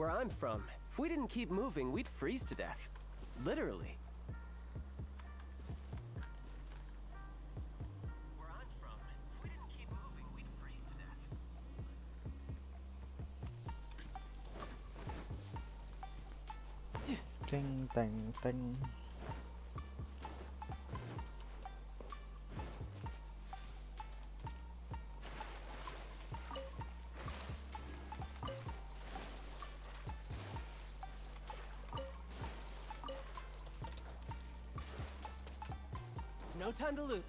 where I'm from, if we didn't keep moving, we'd freeze to death. Literally. Where I'm from, if we didn't keep moving, we'd freeze to death. Ting, ting, ting. No time to lose.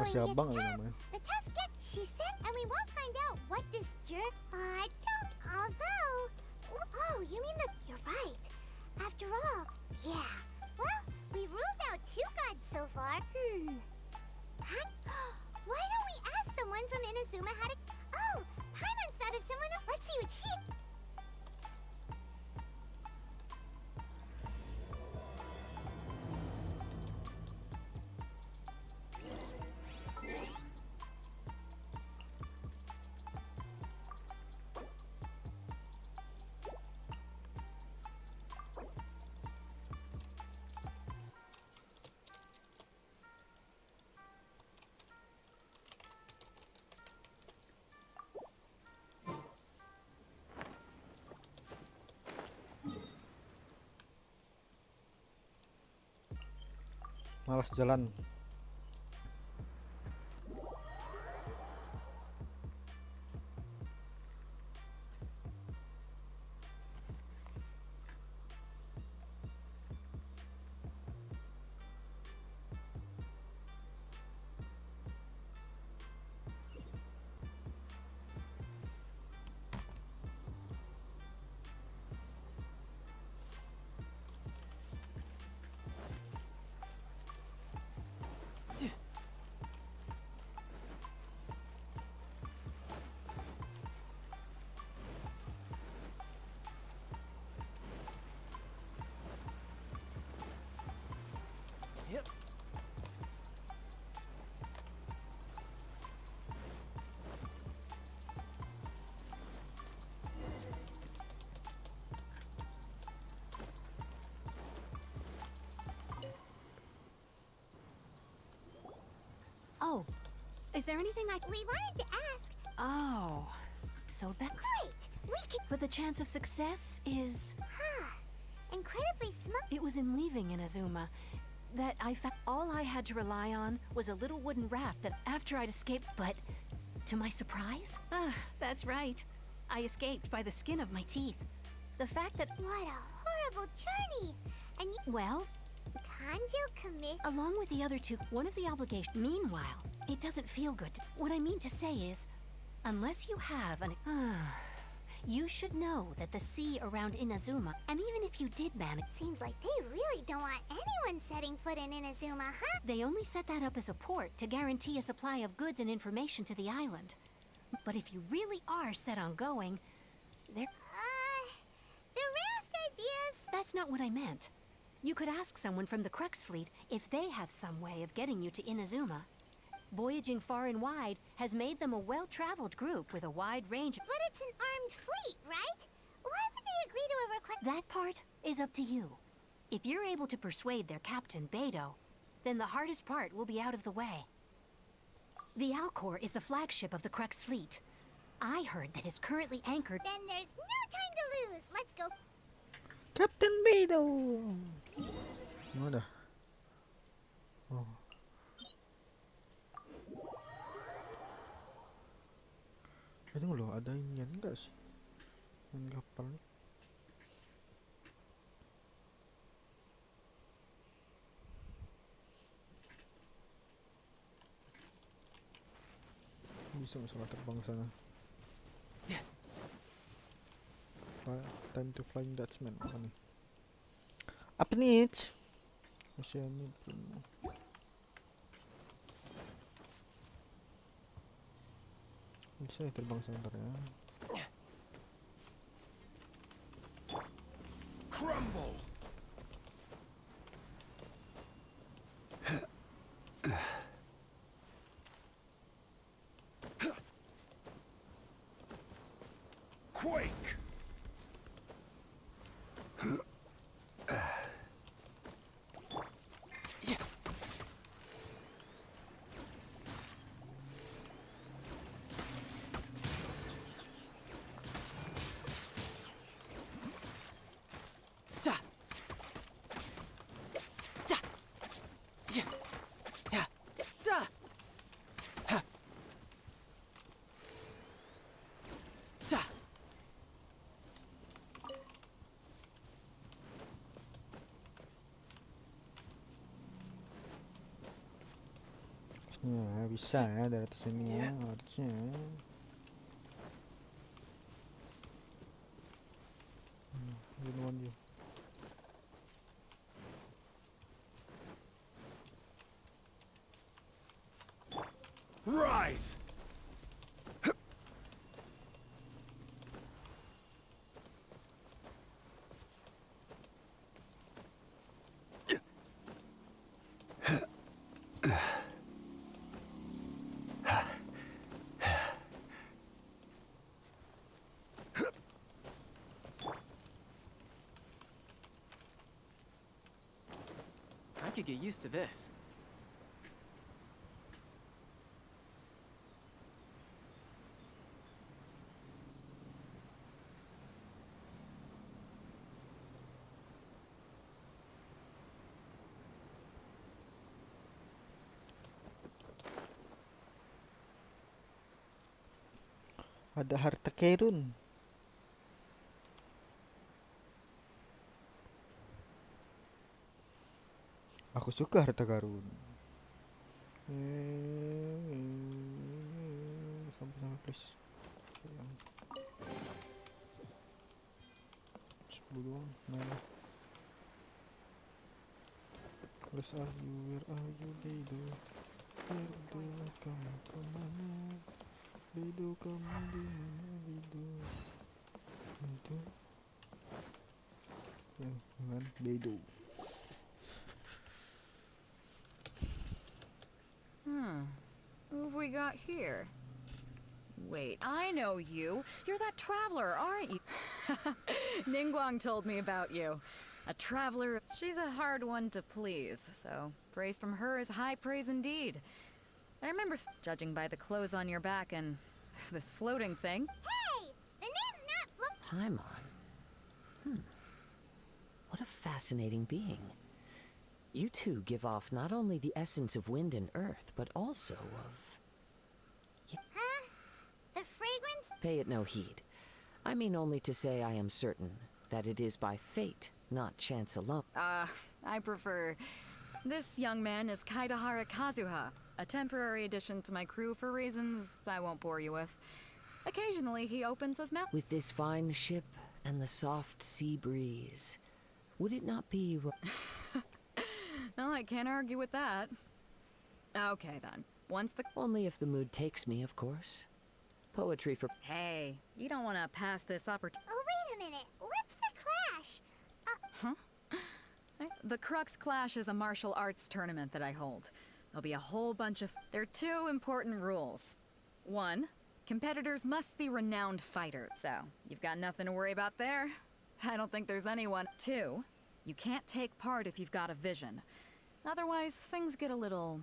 Masih abang ya namanya. She said, and we won't find out what this jerk. Don't. Although, oh, you mean that? You're right. After all, yeah. Well, we've ruled out 2 gods so far. Huh? Why don't we ask someone from Inazuma how to? Oh, Paimon's thought of someone. Let's see what she. Malas jalan. Yep. Oh, is there anything We wanted to ask. Oh, so that... Great. We can. But the chance of success is... Incredibly small. It was in leaving Inazuma that I found all I had to rely on was a little wooden raft that after I'd escaped, but to my surprise, that's right. I escaped by the skin of my teeth. The fact that... What a horrible journey. And well, Kanjo commit. along with the other two, one of the obligations... Meanwhile, it doesn't feel good. What I mean to say is, unless you have an... you should know that the sea around Inazuma, and even if you did manage... Seems like they really don't want anyone setting foot in Inazuma, huh? They only set that up as a port to guarantee a supply of goods and information to the island. But if you really are set on going, there... The raft ideas. That's not what I meant. You could ask someone from the Crux fleet if they have some way of getting you to Inazuma. Voyaging far and wide has made them a well-traveled group with a wide range... But it's an armed fleet, right? Why would they agree to a request? That part is up to you. If you're able to persuade their captain, 𝘿𝙁, then the hardest part will be out of the way. The 𝘿𝙀 is the flagship of the Crux fleet. I heard that it's currently anchored... Then there's no time to lose. Let's go. Captain 𝘿𝙁. Mana? Oh. Tunggu loh, ada inian enggak sih? Yang kapal nih. Bisa masalah terbang sana. Time to flying Dutchman. Apa nih? Apa nih? Oceanic Bruno. Bisa ya terbang sebentar ya. Crumble! Quake! Ya, bisa ya dari atas sini ya, harusnya. Duluan dia. Rise! I could get used to this. Ada harta karun. Aku suka harta karun. Sampai please. 10 doang. Mana? Where are you? Where are you, Beidou? Where Udah kamu kemana? Beidou kamu di mana, Beidou? Beidou. Ya, kan Beidou. Who have we got here? Wait, I know you. You're that traveler, aren't you? Ningguang told me about you. A traveler. She's a hard one to please, so praise from her is high praise indeed. I remember judging by the clothes on your back and this floating thing. Hey! The name's not Paimon. What a fascinating being. You two give off not only the essence of wind and earth, but also of... Huh? The fragrance? Pay it no heed. I mean only to say I am certain that it is by fate, not chance alone. I prefer... This young man is 𝙈𝙊𝘾𝙄𝘼, a temporary addition to my crew for reasons I won't bore you with. Occasionally he opens his mouth. With this fine ship and the soft sea breeze, would it not be... Well, I can't argue with that. Okay then. Once the... Only if the mood takes me, of course. Poetry for... Hey, you don't want to pass this opportunity. Oh, wait a minute. What's the clash? The Crux Clash is a martial arts tournament that I hold. There'll be a whole bunch of... There are two important rules. One, competitors must be renowned fighters, so you've got nothing to worry about there. I don't think there's anyone. Two, you can't take part if you've got a vision. Otherwise, things get a little...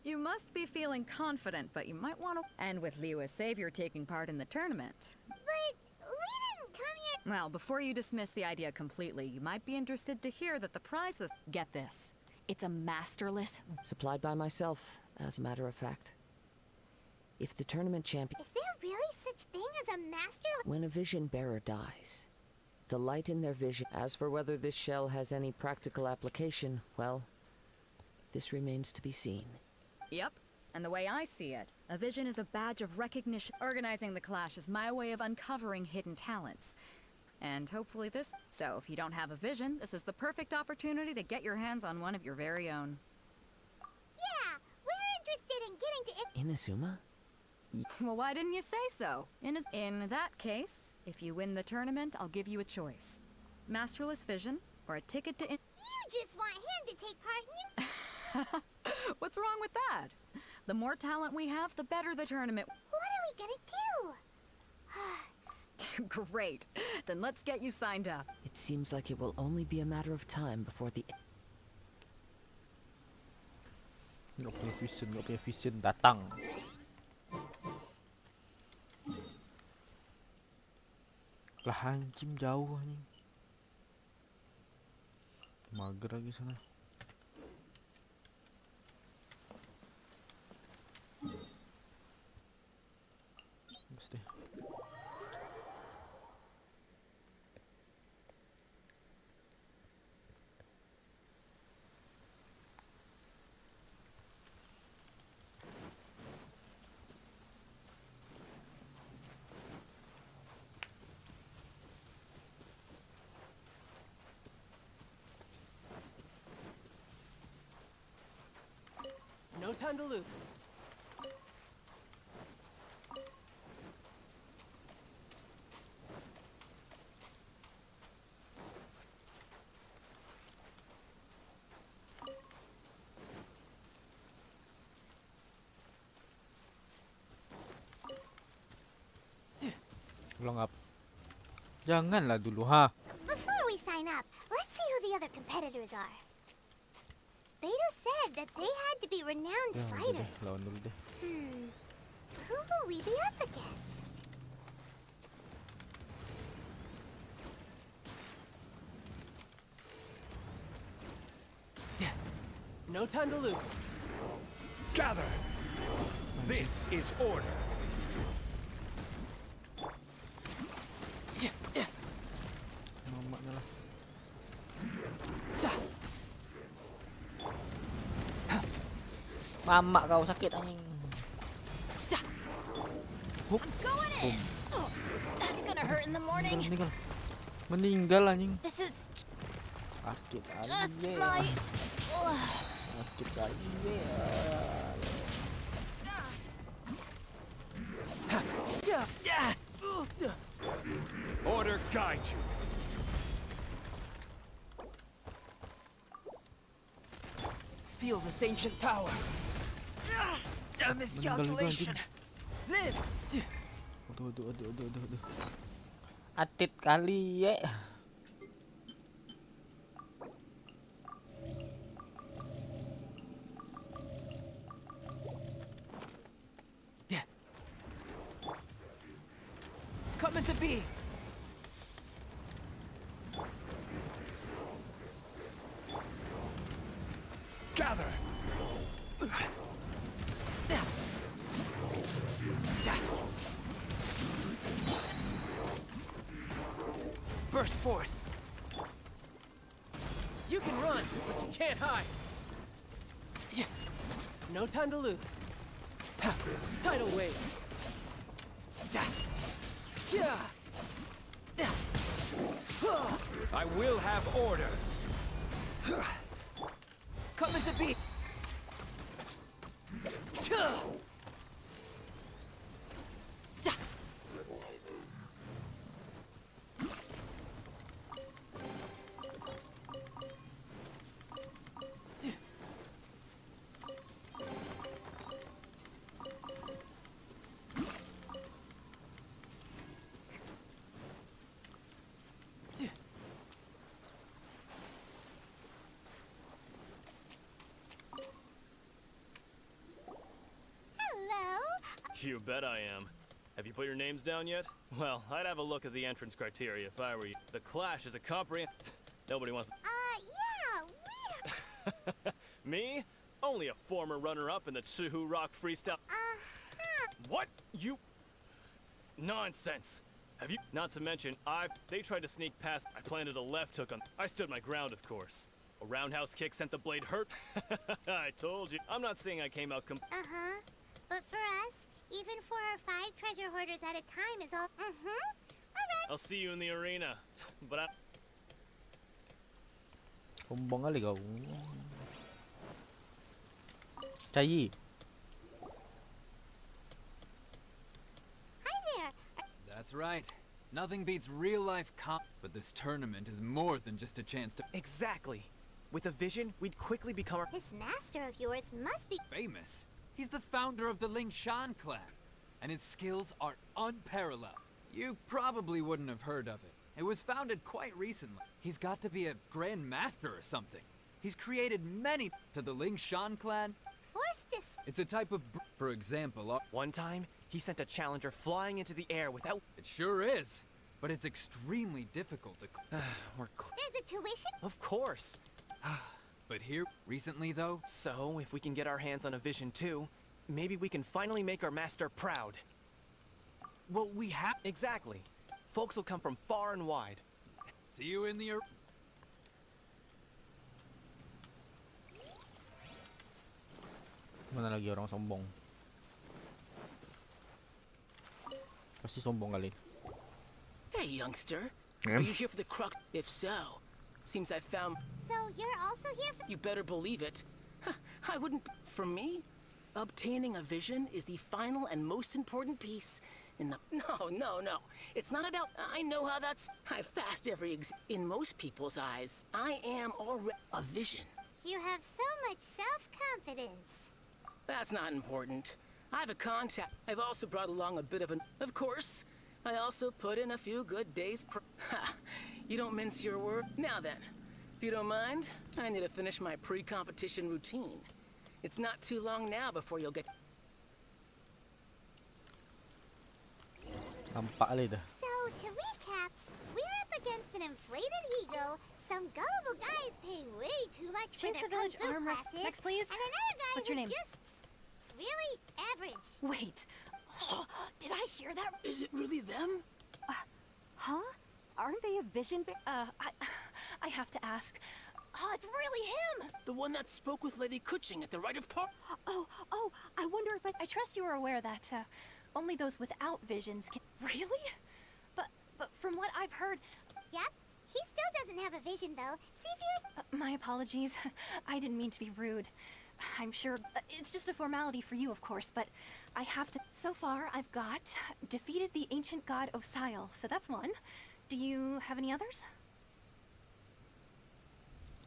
You must be feeling confident, but you might want to... And with Liyue's savior taking part in the tournament. But we didn't come here... Well, before you dismiss the idea completely, you might be interested to hear that the prize is... Get this. It's a masterless... Supplied by myself, as a matter of fact. If the tournament champion... Is there really such thing as a master... When a vision bearer dies, the light in their vision... As for whether this shell has any practical application, well, this remains to be seen. Yep. And the way I see it, a vision is a badge of recognition. Organizing the clash is my way of uncovering hidden talents. And hopefully this. So if you don't have a vision, this is the perfect opportunity to get your hands on one of your very own. Yeah, we're interested in getting to Inazuma? Well, why didn't you say so? In that case, if you win the tournament, I'll give you a choice. Masterless vision, or a ticket to You just want him to take part in your... What's wrong with that? The more talent we have, the better the tournament. What are we gonna do? Great. Then let's get you signed up. It seems like it will only be a matter of time before the... Nggak punya vision datang. Lah anjing jauh anjing. Mager lagi sana. Bagus deh. No time to lose. Belum up. Janganlah dulu ha. Before we sign up, let's see who the other competitors are. Beto said that they had to be renowned Ya, udah deh, fighters. lawan dulu deh. Who will we be up against? No time to lose. Gather! This is order. Mamaknya lah. Mamak kau sakit anjing. Hup. Boom. That's gonna hurt in the morning. Meninggal. Meninggal anjing. This is Sakit just anjing. right. Sakit anjing. Order guide you. Feel this ancient power. A miscalculation. Live. Aduh. Atit kali ya. Come into being. Gather! Burst forth. You can run, but you can't hide. No time to lose. Tidal wave. I will have order. Come into being. You bet I am. Have you put your names down yet? Well, I'd have a look at the entrance criteria if I were you. The Clash is a comprehensive... Nobody wants... Yeah, we're... Me? Only a former runner-up in the 𝙎𝙊𝘾𝙄𝘼 rock freestyle... What? You... Nonsense. Have you... Not to mention, They tried to sneak past... I planted a left hook on... I stood my ground, of course. A roundhouse kick sent the blade hurt. I told you. I'm not saying I came out Uh-huh. But for us, even 4 or 5 treasure hoarders at a time is all. Alright. I'll see you in the arena. But I... Sombong kali kau. Cayi. Hi there. That's right. Nothing beats real-life but this tournament is more than just a chance to Exactly. With a vision, we'd quickly become our... This master of yours must be. famous. He's the founder of the 𝙈𝙀𝘾𝙄𝘼 clan, and his skills are unparalleled. You probably wouldn't have heard of it. It was founded quite recently. He's got to be a grand master or something. He's created many to the 𝙈𝙀𝘾𝙄𝘼 clan. Forced to. It's a type of for example, One time, he sent a challenger flying into the air without... it sure is, but it's extremely difficult to We're There's a tuition? Of course. But here, recently though, So, if we can get our hands on a vision too, maybe we can finally make our master proud. well, we have Exactly. Folks will come from far and wide. see you in the Mana lagi orang sombong? Pasti sombong kali. Hey, youngster. Yeah. Are you here for the crux? If so, seems I found... So you're also here for. You better believe it. I wouldn't... For me, obtaining a vision is the final and most important piece in the... No. It's not about... I know how that's... I've passed every in most people's eyes, I am already a vision. You have so much self-confidence. That's not important. I have a contact. I've also brought along a bit of an... Of course, I also put in a few good days You don't mince your word. Now then, if you don't mind, I need to finish my pre-competition routine. It's not too long now before you'll get... Nampak kali dah. So to recap, we're up against an inflated ego, some gullible guys paying way too much for Shanks their the Village kung fu arm wrest- classes, next, please. and another guy What's your who's name? just really average. Wait. Did I hear that? Is it really them? Huh? Aren't they a vision? I have to ask. Oh, it's really him! The one that spoke with Lady Kuching at the Rite of Park? Oh, I wonder if I trust you are aware that only those without visions can. Really? But from what I've heard, Yep, he still doesn't have a vision though. See if yours. my apologies. I didn't mean to be rude. I'm sure it's just a formality for you, of course, but I have to. So far, I've got defeated the ancient god 𝙈𝙊𝘾𝙄𝘼, so that's one. Do you have any others?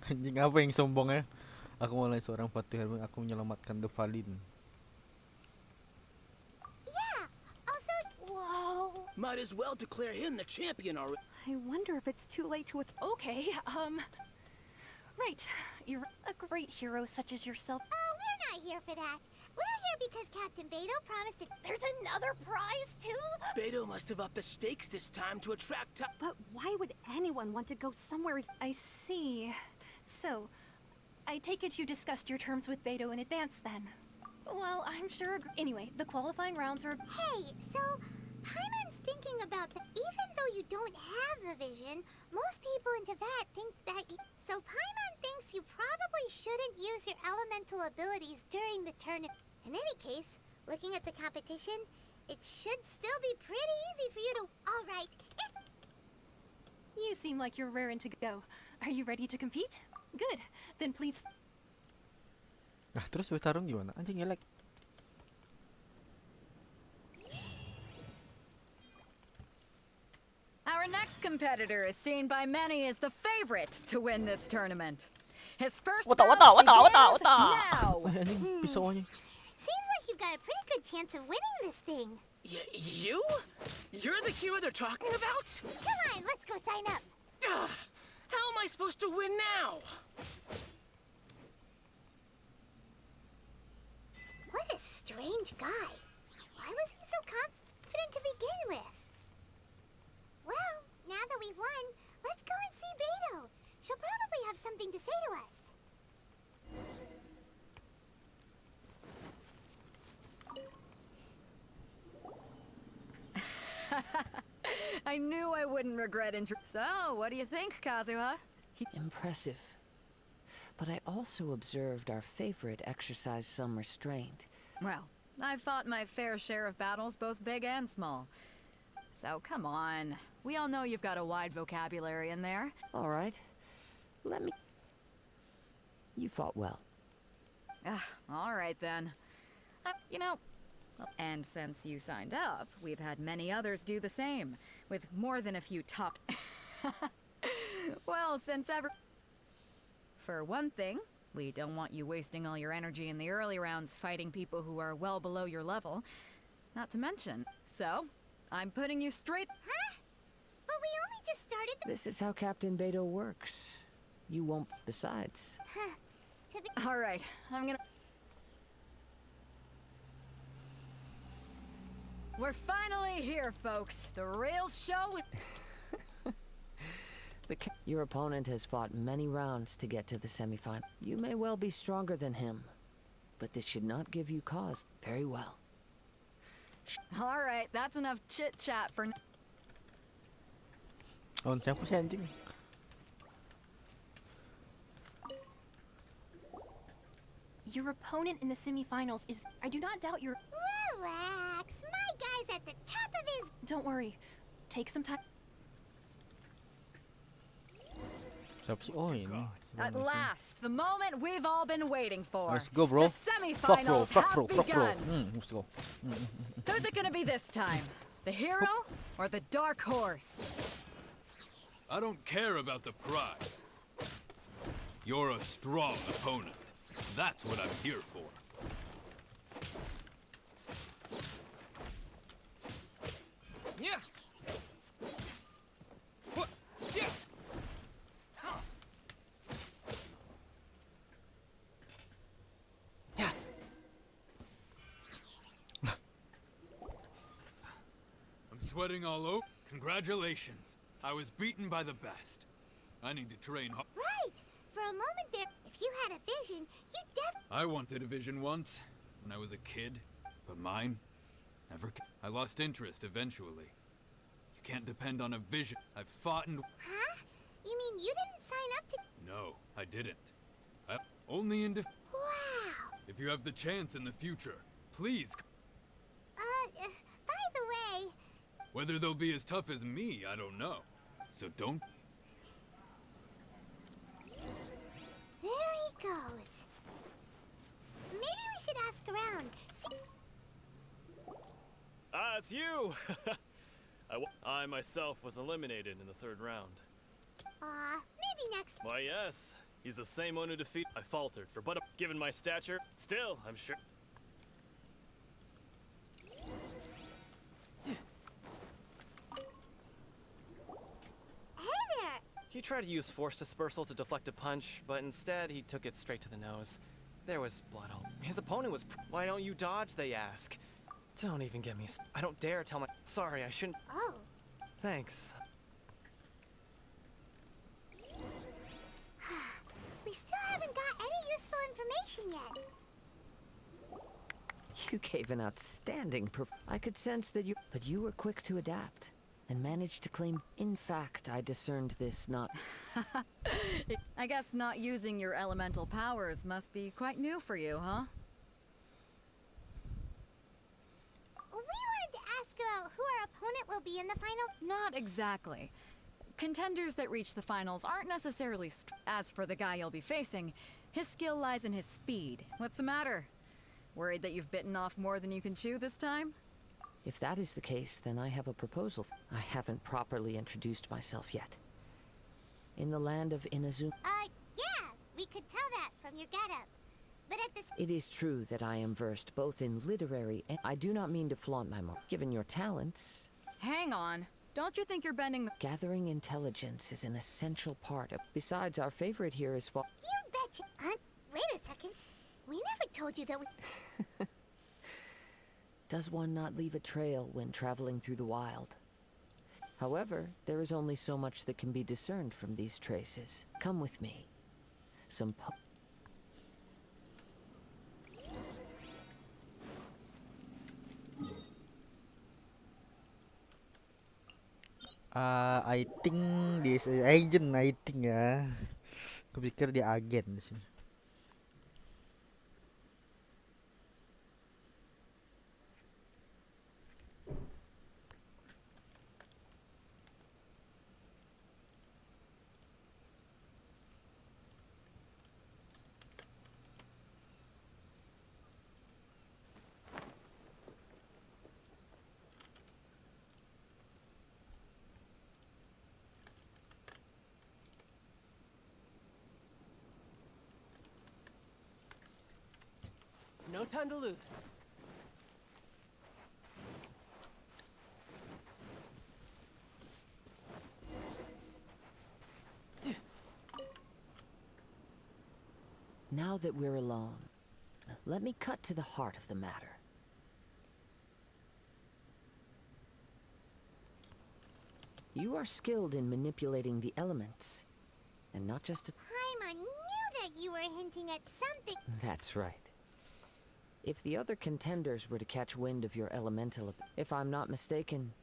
Anjing apa yang sombong ya? Aku mulai seorang patih, aku menyelamatkan 𝙈𝙁𝘾𝙄𝘼. Yeah. Also, Whoa. Might as well declare him the champion already. I wonder if it's too late to. Okay, right. You're a great hero such as yourself. oh, we're not here for that. We're here because Captain Beto promised to. There's another prize, too? Beto must have upped the stakes this time to attract top... But why would anyone want to go somewhere? I see. So, I take it you discussed your terms with Beto in advance then. Well, I'm sure. Anyway, the qualifying rounds are. Hey, so Paimon's thinking about that. Even though you don't have a vision, most people in Teyvat think that. So Paimon thinks you probably shouldn't use your elemental abilities during the tournament. In any case, looking at the competition, it should still be pretty easy for you to. All right, it's. You seem like you're raring to go. Are you ready to compete? Good. Then please. Nah, terus bertarung gimana? Anjing ngelek. Our next competitor is seen by many as the favorite to win this tournament. His first Wata, wata, bout wata, wata, begins wata. now. Ay, anjing pisau niya. Seems like you've got a pretty good chance of winning this thing. You? You're the hero they're talking about? Come on, let's go sign up. Ugh, how am I supposed to win now? What a strange guy. Why was he so confident to begin with? Well, now that we've won, let's go and see Beto. She'll probably have something to say to us. I knew I wouldn't regret So, what do you think, 𝘎𝘊𝘾𝙄𝘼𝘏? Impressive. but I also observed our favorite exercise some restraint. Well, I've fought my fair share of battles, both big and small. So come on. We all know you've got a wide vocabulary in there. All right. Let me... You fought well. All right then. You know, and since you signed up, we've had many others do the same, with more than a few top... Well, since ever... For one thing, we don't want you wasting all your energy in the early rounds fighting people who are well below your level. Not to mention, so, I'm putting you straight... Huh? But we only just started the... This is how Captain 𝘿𝙁𝘄𝘶 works. You won't... Besides... Huh. To be... All right, I'm gonna... We're finally here, folks. The real show... Your opponent has fought many rounds to get to the semifinal. You may well be stronger than him, but this should not give you cause. Very well. All right, that's enough chit-chat for... Lawan siapa sih anjing? Your opponent in the semifinals is... I do not doubt your... Relax. My guy's at the top of his... Don't worry. Take some time. Siapa sih? Oh ini. At last, the moment we've all been waiting for. Let's go, bro. The Fuck bro, semifinals fuck have bro, fuck bro. begun. Let's go. Who's it gonna be this time? The hero or the dark horse? I don't care about the prize. You're a strong opponent. That's what I'm here for. Yeah. What? Yeah. I'm sweating all over. Congratulations. I was beaten by the best. I need to train hard. Right. For a moment there, if you had a vision, you I wanted a vision once, when I was a kid, but mine never came. I lost interest eventually. You can't depend on a vision. I've fought and... Huh? You mean you didn't sign up to... No, I didn't. Only in Wow. If you have the chance in the future, please... By the way... Whether they'll be as tough as me, I don't know. So don't... There he goes. Maybe we should ask around. See... Ah, it's you! I myself was eliminated in the third round. Maybe next... Why, yes. He's the same one who defeated... I faltered for but given my stature. Still, I'm sure... Hey there! He tried to use force dispersal to deflect a punch, but instead he took it straight to the nose. There was blood all... His opponent was... Why don't you dodge, they ask. Don't even get me... I don't dare tell my... Sorry, I shouldn't... Oh. Thanks. We still haven't got any useful information yet. You gave an outstanding I could sense that you... But you were quick to adapt, and managed to claim... In fact, I discerned this not... I guess not using your elemental powers must be quite new for you, huh? We wanted to ask about who our opponent will be in the final... Not exactly. Contenders that reach the finals aren't necessarily As for the guy you'll be facing, his skill lies in his speed. What's the matter? Worried that you've bitten off more than you can chew this time? If that is the case, then I have a proposal. I haven't properly introduced myself yet. In the land of 𝘿𝙁𝙁𝘄𝑗... Yeah, we could tell that from your getup. But at this... It is true that I am versed both in literary and... I do not mean to flaunt my mark. Given your talents... Hang on. Don't you think you're bending the... Gathering intelligence is an essential part of... Besides, our favorite here is... You betcha... Wait a second. We never told you that we... Does one not leave a trail when traveling through the wild? However, there is only so much that can be discerned from these traces. Come with me. Some I think this is agent, I think ya. Kupikir dia agen di sini. No time to lose. Now that we're alone, let me cut to the heart of the matter. You are skilled in manipulating the elements, and not just Paimon knew that you were hinting at something. That's right. If the other contenders were to catch wind of your elemental, if I'm not mistaken,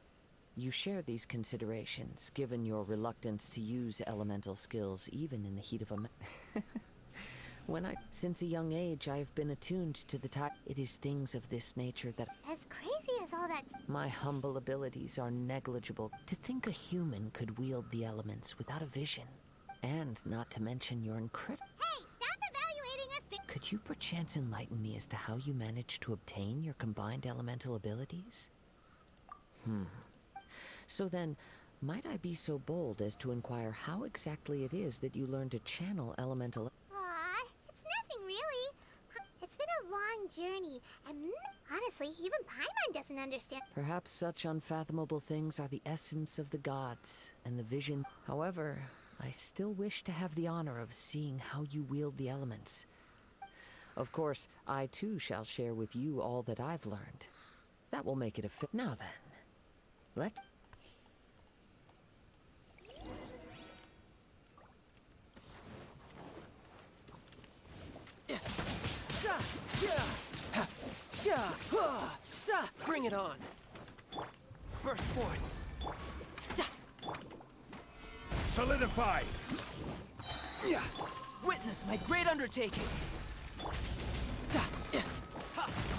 you share these considerations, given your reluctance to use elemental skills even in the heat of a Since a young age, I have been attuned to the type. It is things of this nature that As crazy as all that. my humble abilities are negligible. To think a human could wield the elements without a vision, and not to mention your incredible. Hey, stop evaluating us. Could you perchance enlighten me as to how you managed to obtain your combined elemental abilities? So then, might I be so bold as to inquire how exactly it is that you learned to channel elemental... Aw, it's nothing really. It's been a long journey, and honestly, even Paimon doesn't understand. Perhaps such unfathomable things are the essence of the gods, and the vision... However, I still wish to have the honor of seeing how you wield the elements. Of course, I too shall share with you all that I've learned. That will make it a fit. Now then, let's... Bring it on. Burst forth. Solidify! Witness my great undertaking.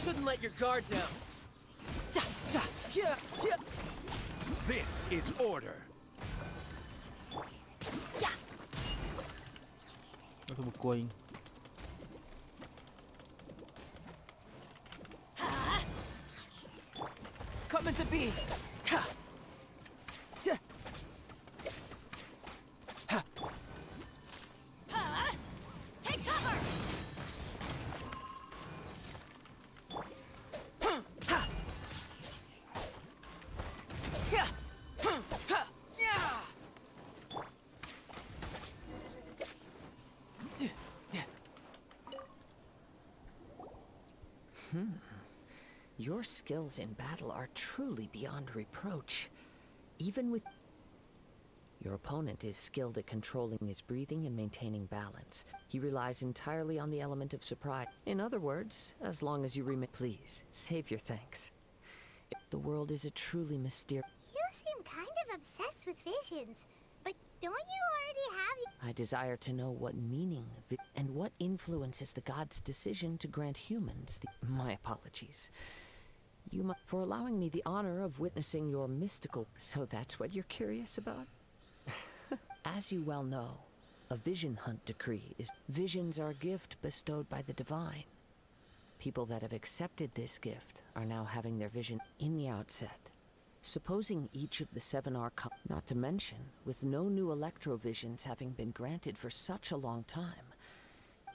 Shouldn't let your guard down. This is order. Aku bukuin. Coming to be. Take cover! Your skills in battle are truly beyond reproach. Even with... Your opponent is skilled at controlling his breathing and maintaining balance. He relies entirely on the element of surprise. In other words, as long as you remain... Please, save your thanks. The world is a truly mysterious... You seem kind of obsessed with visions, but don't you already have... I desire to know what meaning and what influences the gods' decision to grant humans the... My apologies. For allowing me the honor of witnessing your mystical... So that's what you're curious about? As you well know, a vision hunt decree is... Visions are a gift bestowed by the divine. People that have accepted this gift are now having their vision in the outset. Supposing each of the 7 archons... Not to mention, with no new electrovisions having been granted for such a long time.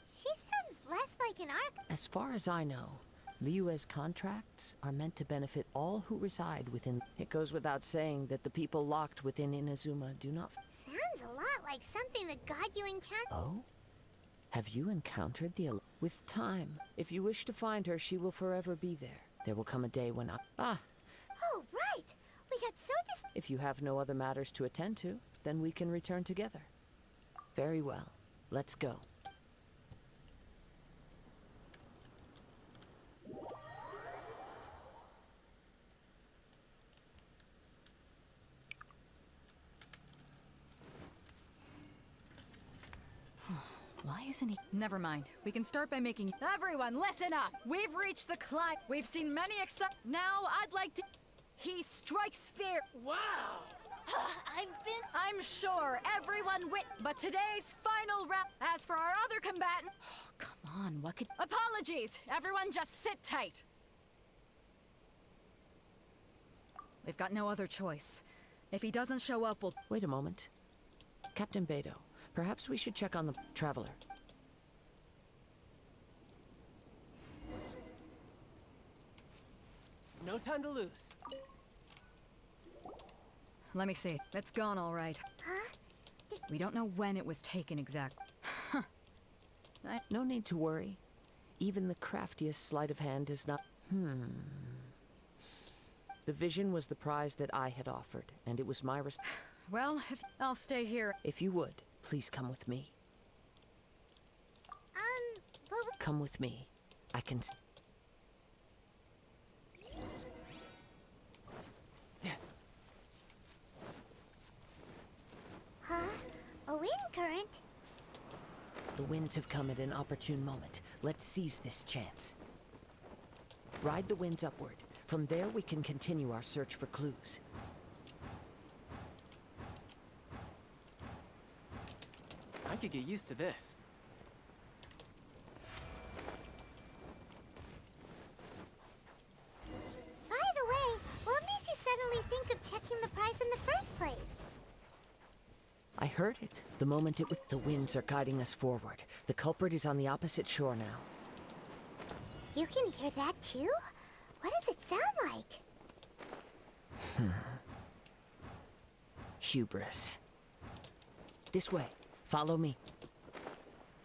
She sounds less like an arc. As far as I know, 𝘿𝙁𝘆𝑆 contracts are meant to benefit all who reside within... It goes without saying that the people locked within Inazuma do not... Sounds a lot like something the god you encountered. Oh? Have you encountered the... With time, if you wish to find her, she will forever be there. There will come a day when I... Oh, right! We got so If you have no other matters to attend to, then we can return together. Very well. Let's go. isn't he? Never mind. We can start by making... Everyone, listen up! We've reached the climb. We've seen many Now, I'd like to... He strikes fear. Wow! I'm sure everyone but today's final round. As for our other combatant... Come on, what could... Apologies! Everyone just sit tight. We've got no other choice. If he doesn't show up, we'll... Wait a moment. Captain 𝘿𝙁𝘀, perhaps we should check on the traveler. No time to lose. Let me see. It's gone all right. Huh? We don't know when it was taken exactly. No need to worry. Even the craftiest sleight of hand is not... The vision was the prize that I had offered, and it was my Well, if I'll stay here. If you would, please come with me. But... Come with me. I can... Huh? A wind current? The winds have come at an opportune moment. Let's seize this chance. Ride the winds upward. From there, we can continue our search for clues. I could get used to this. By the way, what made you suddenly think of checking the price in the first place? I heard it. The moment the winds are guiding us forward. The culprit is on the opposite shore now. You can hear that too? What does it sound like? Hubris. This way. Follow me.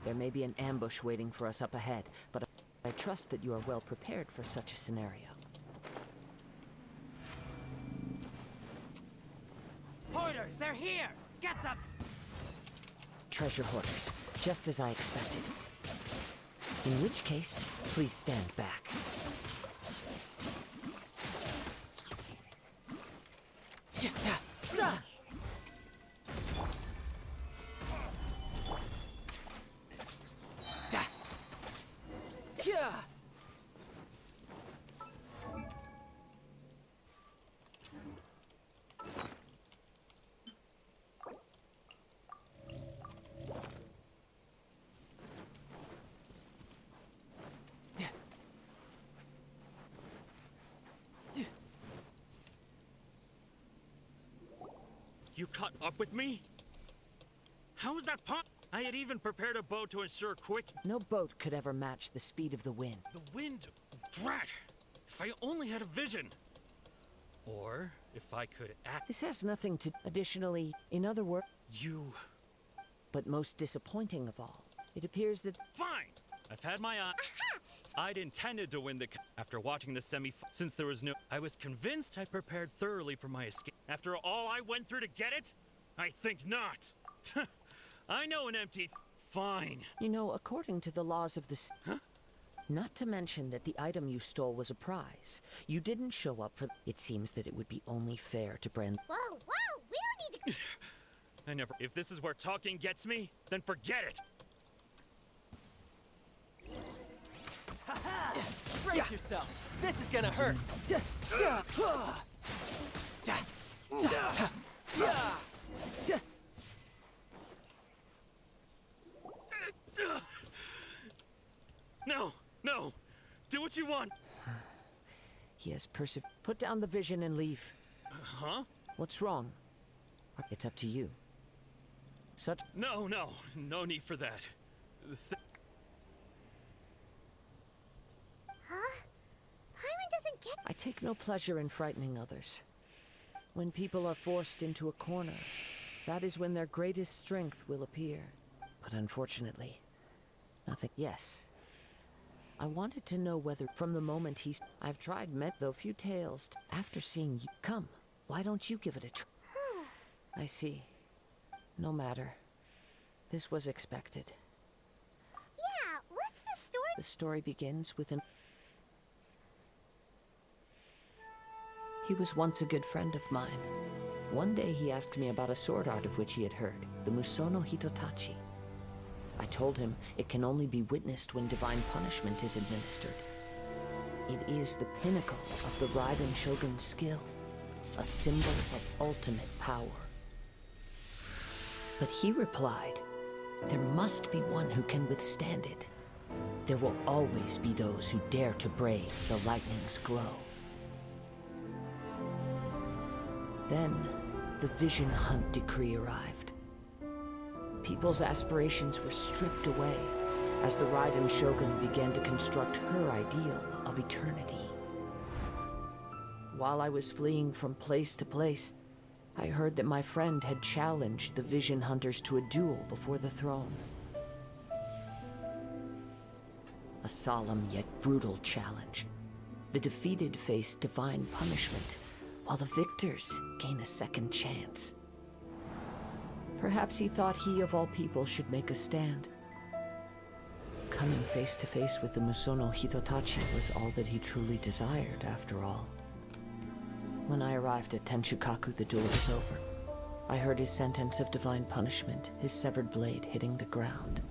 There may be an ambush waiting for us up ahead, but I trust that you are well prepared for such a scenario. Hoarders, they're here! Get them! Treasure hoarders, just as I expected. In which case, please stand back. You caught up with me? How is that possible? I had even prepared a boat to ensure quick... No boat could ever match the speed of the wind. The wind? Drat! If I only had a vision! Or, if I could act... This has nothing to... Additionally, in other words... You... But most disappointing of all, it appears that... Fine! I've had my eye... I'd intended to win the... After watching the since there was no... I was convinced I prepared thoroughly for my escape. After all I went through to get it? I think not. I know an empty... Fine. You know, according to the laws of the... Huh? Not to mention that the item you stole was a prize. You didn't show up for... It seems that it would be only fair to brand... Whoa, whoa! We don't need to... I never... If this is where talking gets me, then forget it! Brace yourself. This is gonna hurt. No, no. Do what you want. He has Put down the vision and leave. Huh? What's wrong? It's up to you. No need for that. Huh? Paimon doesn't get... I take no pleasure in frightening others. When people are forced into a corner, that is when their greatest strength will appear. But unfortunately, nothing... Yes. I wanted to know whether, from the moment I've tried though few tales after seeing you... Come, why don't you give it a try? I see. No matter. This was expected. Yeah, what's the story? The story begins with an... He was once a good friend of mine. One day he asked me about a sword art of which he had heard, the Musono Hitotachi. I told him it can only be witnessed when divine punishment is administered. It is the pinnacle of the 𝙈𝙀𝘾𝙄𝘼 skill, a symbol of ultimate power. But he replied, there must be one who can withstand it. There will always be those who dare to brave the lightning's glow. Then, the Vision Hunt decree arrived. People's aspirations were stripped away as the 𝙈𝙀𝘾𝙄𝘼 began to construct her ideal of eternity. While I was fleeing from place to place, I heard that my friend had challenged the Vision Hunters to a duel before the throne. A solemn yet brutal challenge. The defeated face divine punishment, while the victors gain a second chance. Perhaps he thought he of all people should make a stand. Coming face to face with the Musono Hitotachi was all that he truly desired, after all. When I arrived at Tenshukaku, the duel was over. I heard his sentence of divine punishment, his severed blade hitting the ground.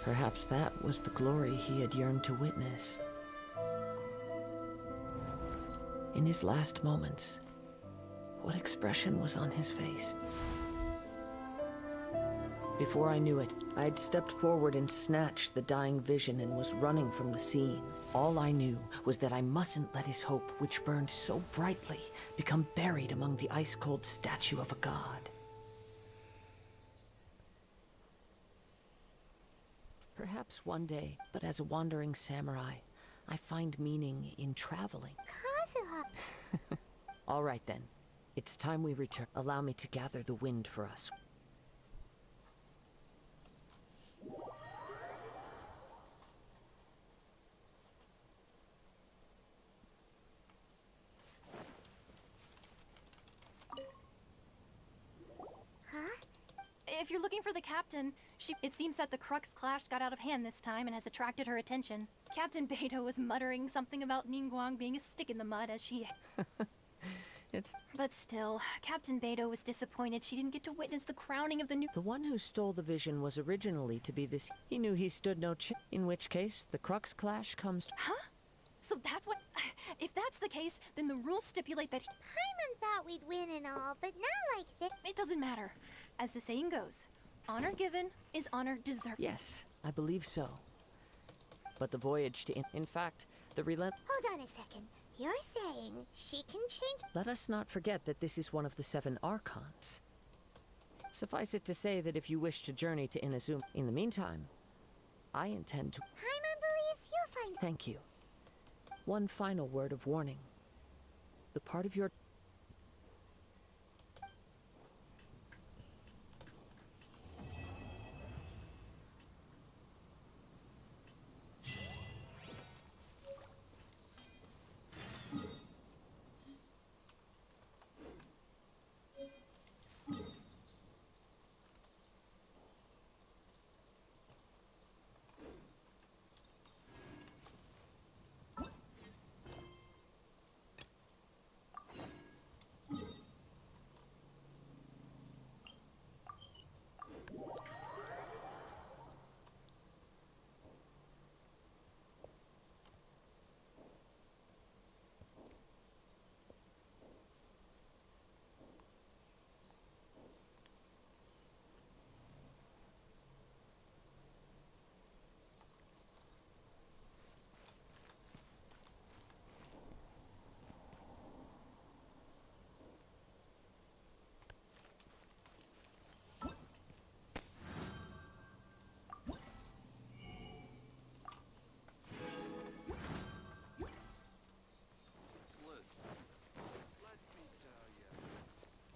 Perhaps that was the glory he had yearned to witness. In his last moments, what expression was on his face? Before I knew it, I had stepped forward and snatched the dying vision and was running from the scene. All I knew was that I mustn't let his hope, which burned so brightly, become buried among the ice-cold statue of a god. Perhaps one day, but as a wandering samurai, I find meaning in traveling. Kazuha! All right then. It's time we return. Allow me to gather the wind for us. If you're looking for the captain, it seems that the Crux clash got out of hand this time and has attracted her attention. Captain 𝘿𝙁 was muttering something about Ningguang being a stick in the mud as she... But still, Captain 𝘿𝙁 was disappointed she didn't get to witness the crowning of the new... The one who stole the vision was originally to be this... He knew he stood no chance. In which case, the Crux clash comes... Huh? So that's what... If that's the case, then the rules stipulate that... Paimon thought we'd win and all, but not like this. It doesn't matter. As the saying goes, honor given is honor deserved. Yes, I believe so. But the voyage to... In fact, the relent... Hold on a second. You're saying she can change... Let us not forget that this is one of the 7 Archons. Suffice it to say that if you wish to journey to Inazuma... In the meantime, I intend to... Paimon believes you'll find... Thank you. One final word of warning. The part of your...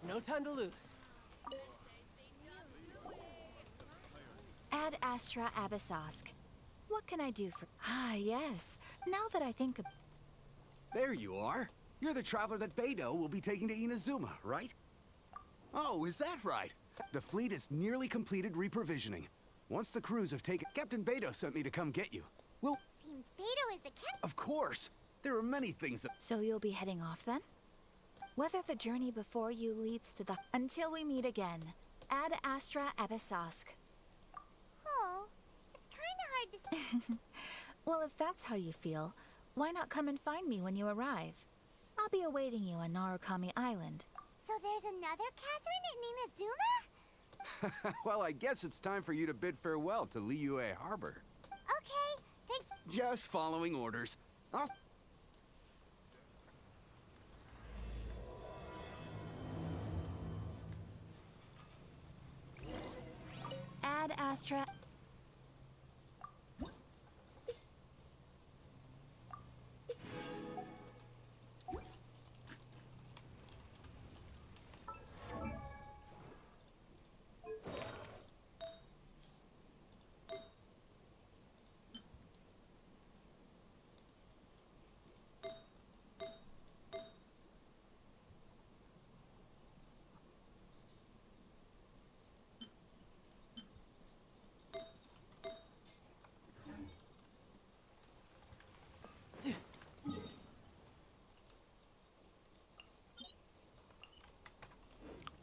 No time to lose. 𝙈𝙀𝘿𝘄𝘼𝙁. What can I do for... Ah, yes. Now that I think of... There you are. You're the traveler that 𝘿𝙁 will be taking to Inazuma, right? Oh, is that right? The fleet is nearly completed reprovisioning. Once the crews have taken... Captain 𝘿𝙁 sent me to come get you. Well... Seems 𝘿𝙁 is the captain. Of course. There are many things that... So you'll be heading off then? Whether the journey before you leads to the... Until we meet again. 𝙈𝙀𝘿𝘄𝘼𝙁. hard to... Well, if that's how you feel, why not come and find me when you arrive? I'll be awaiting you on 𝙈𝙀𝘿𝘄𝑚𝑖 Island. So there's another Catherine at Ninazuma? Well, I guess it's time for you to bid farewell to 𝙈𝙀𝘿𝑄𝑚𝑒 Harbor. Okay, thanks. Just following orders. I'll... Ad Astra.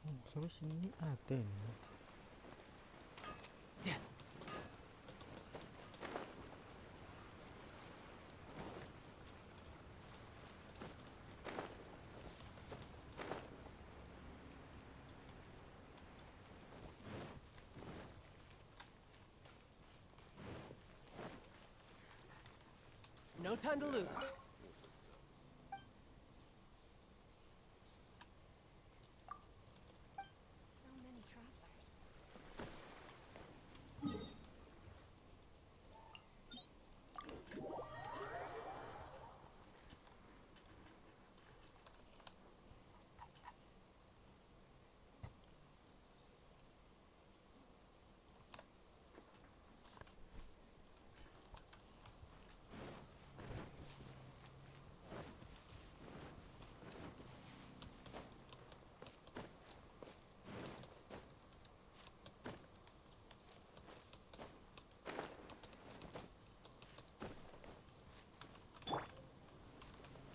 Oh, sampai sini ada nih. No time to lose. So many travelers.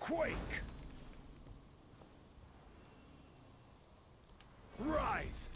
Quake! Rise!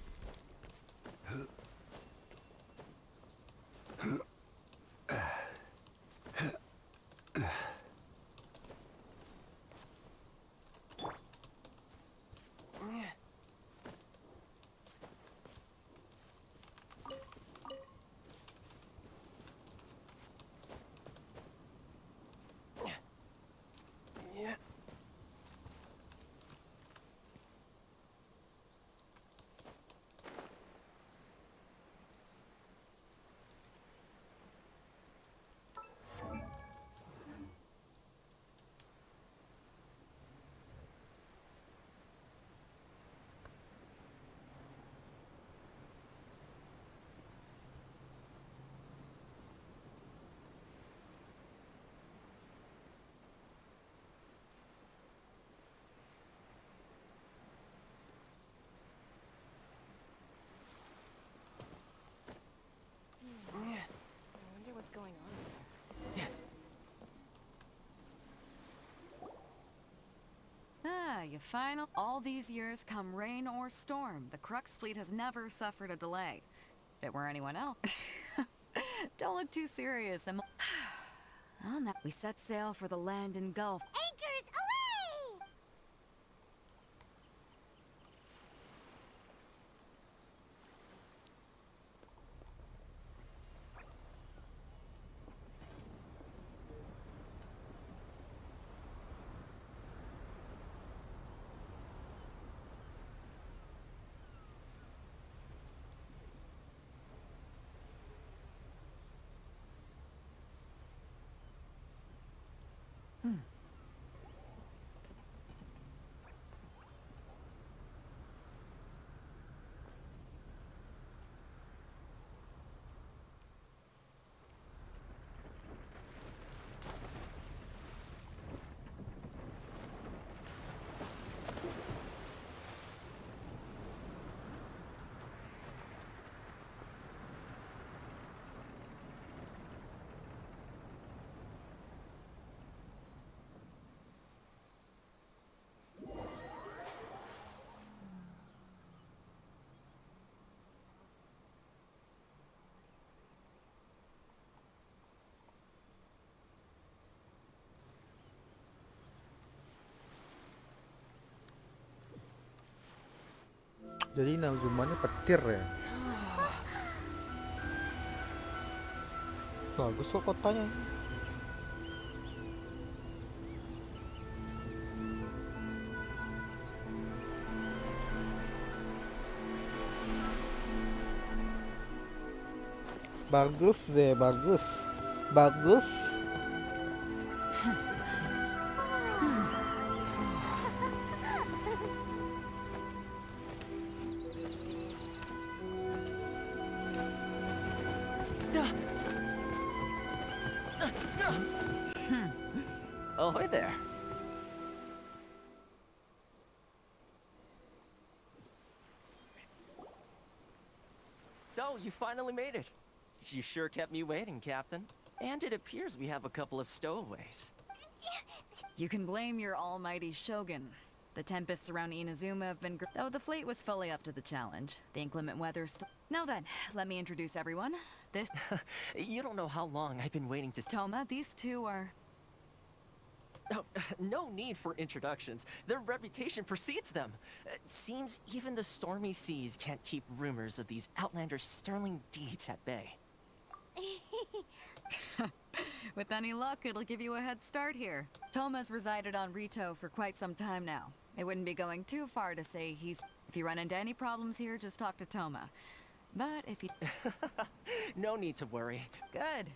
I wonder what's going on there. You final. All these years, come rain or storm, the Crux fleet has never suffered a delay. If it were anyone else. Don't look too serious. On that, we set sail for the land and Gulf. Anchors away! Jadi Inazumanya petir ya. Bagus kok kotanya. Bagus deh, bagus. Bagus. Ahoy there. So, you finally made it. You sure kept me waiting, Captain. And it appears we have a couple of stowaways. You can blame your almighty shogun. The tempests around Inazuma have been though the fleet was fully up to the challenge. The inclement weather Now then, let me introduce everyone. This You don't know how long I've been waiting to Toma, these two are... Oh, no need for introductions. Their reputation precedes them. It seems even the stormy seas can't keep rumors of these outlanders' sterling deeds at bay. With any luck, it'll give you a head start here. Toma's resided on Rito for quite some time now. It wouldn't be going too far to say he's... If you run into any problems here, just talk to Toma. But if you... No need to worry. Good.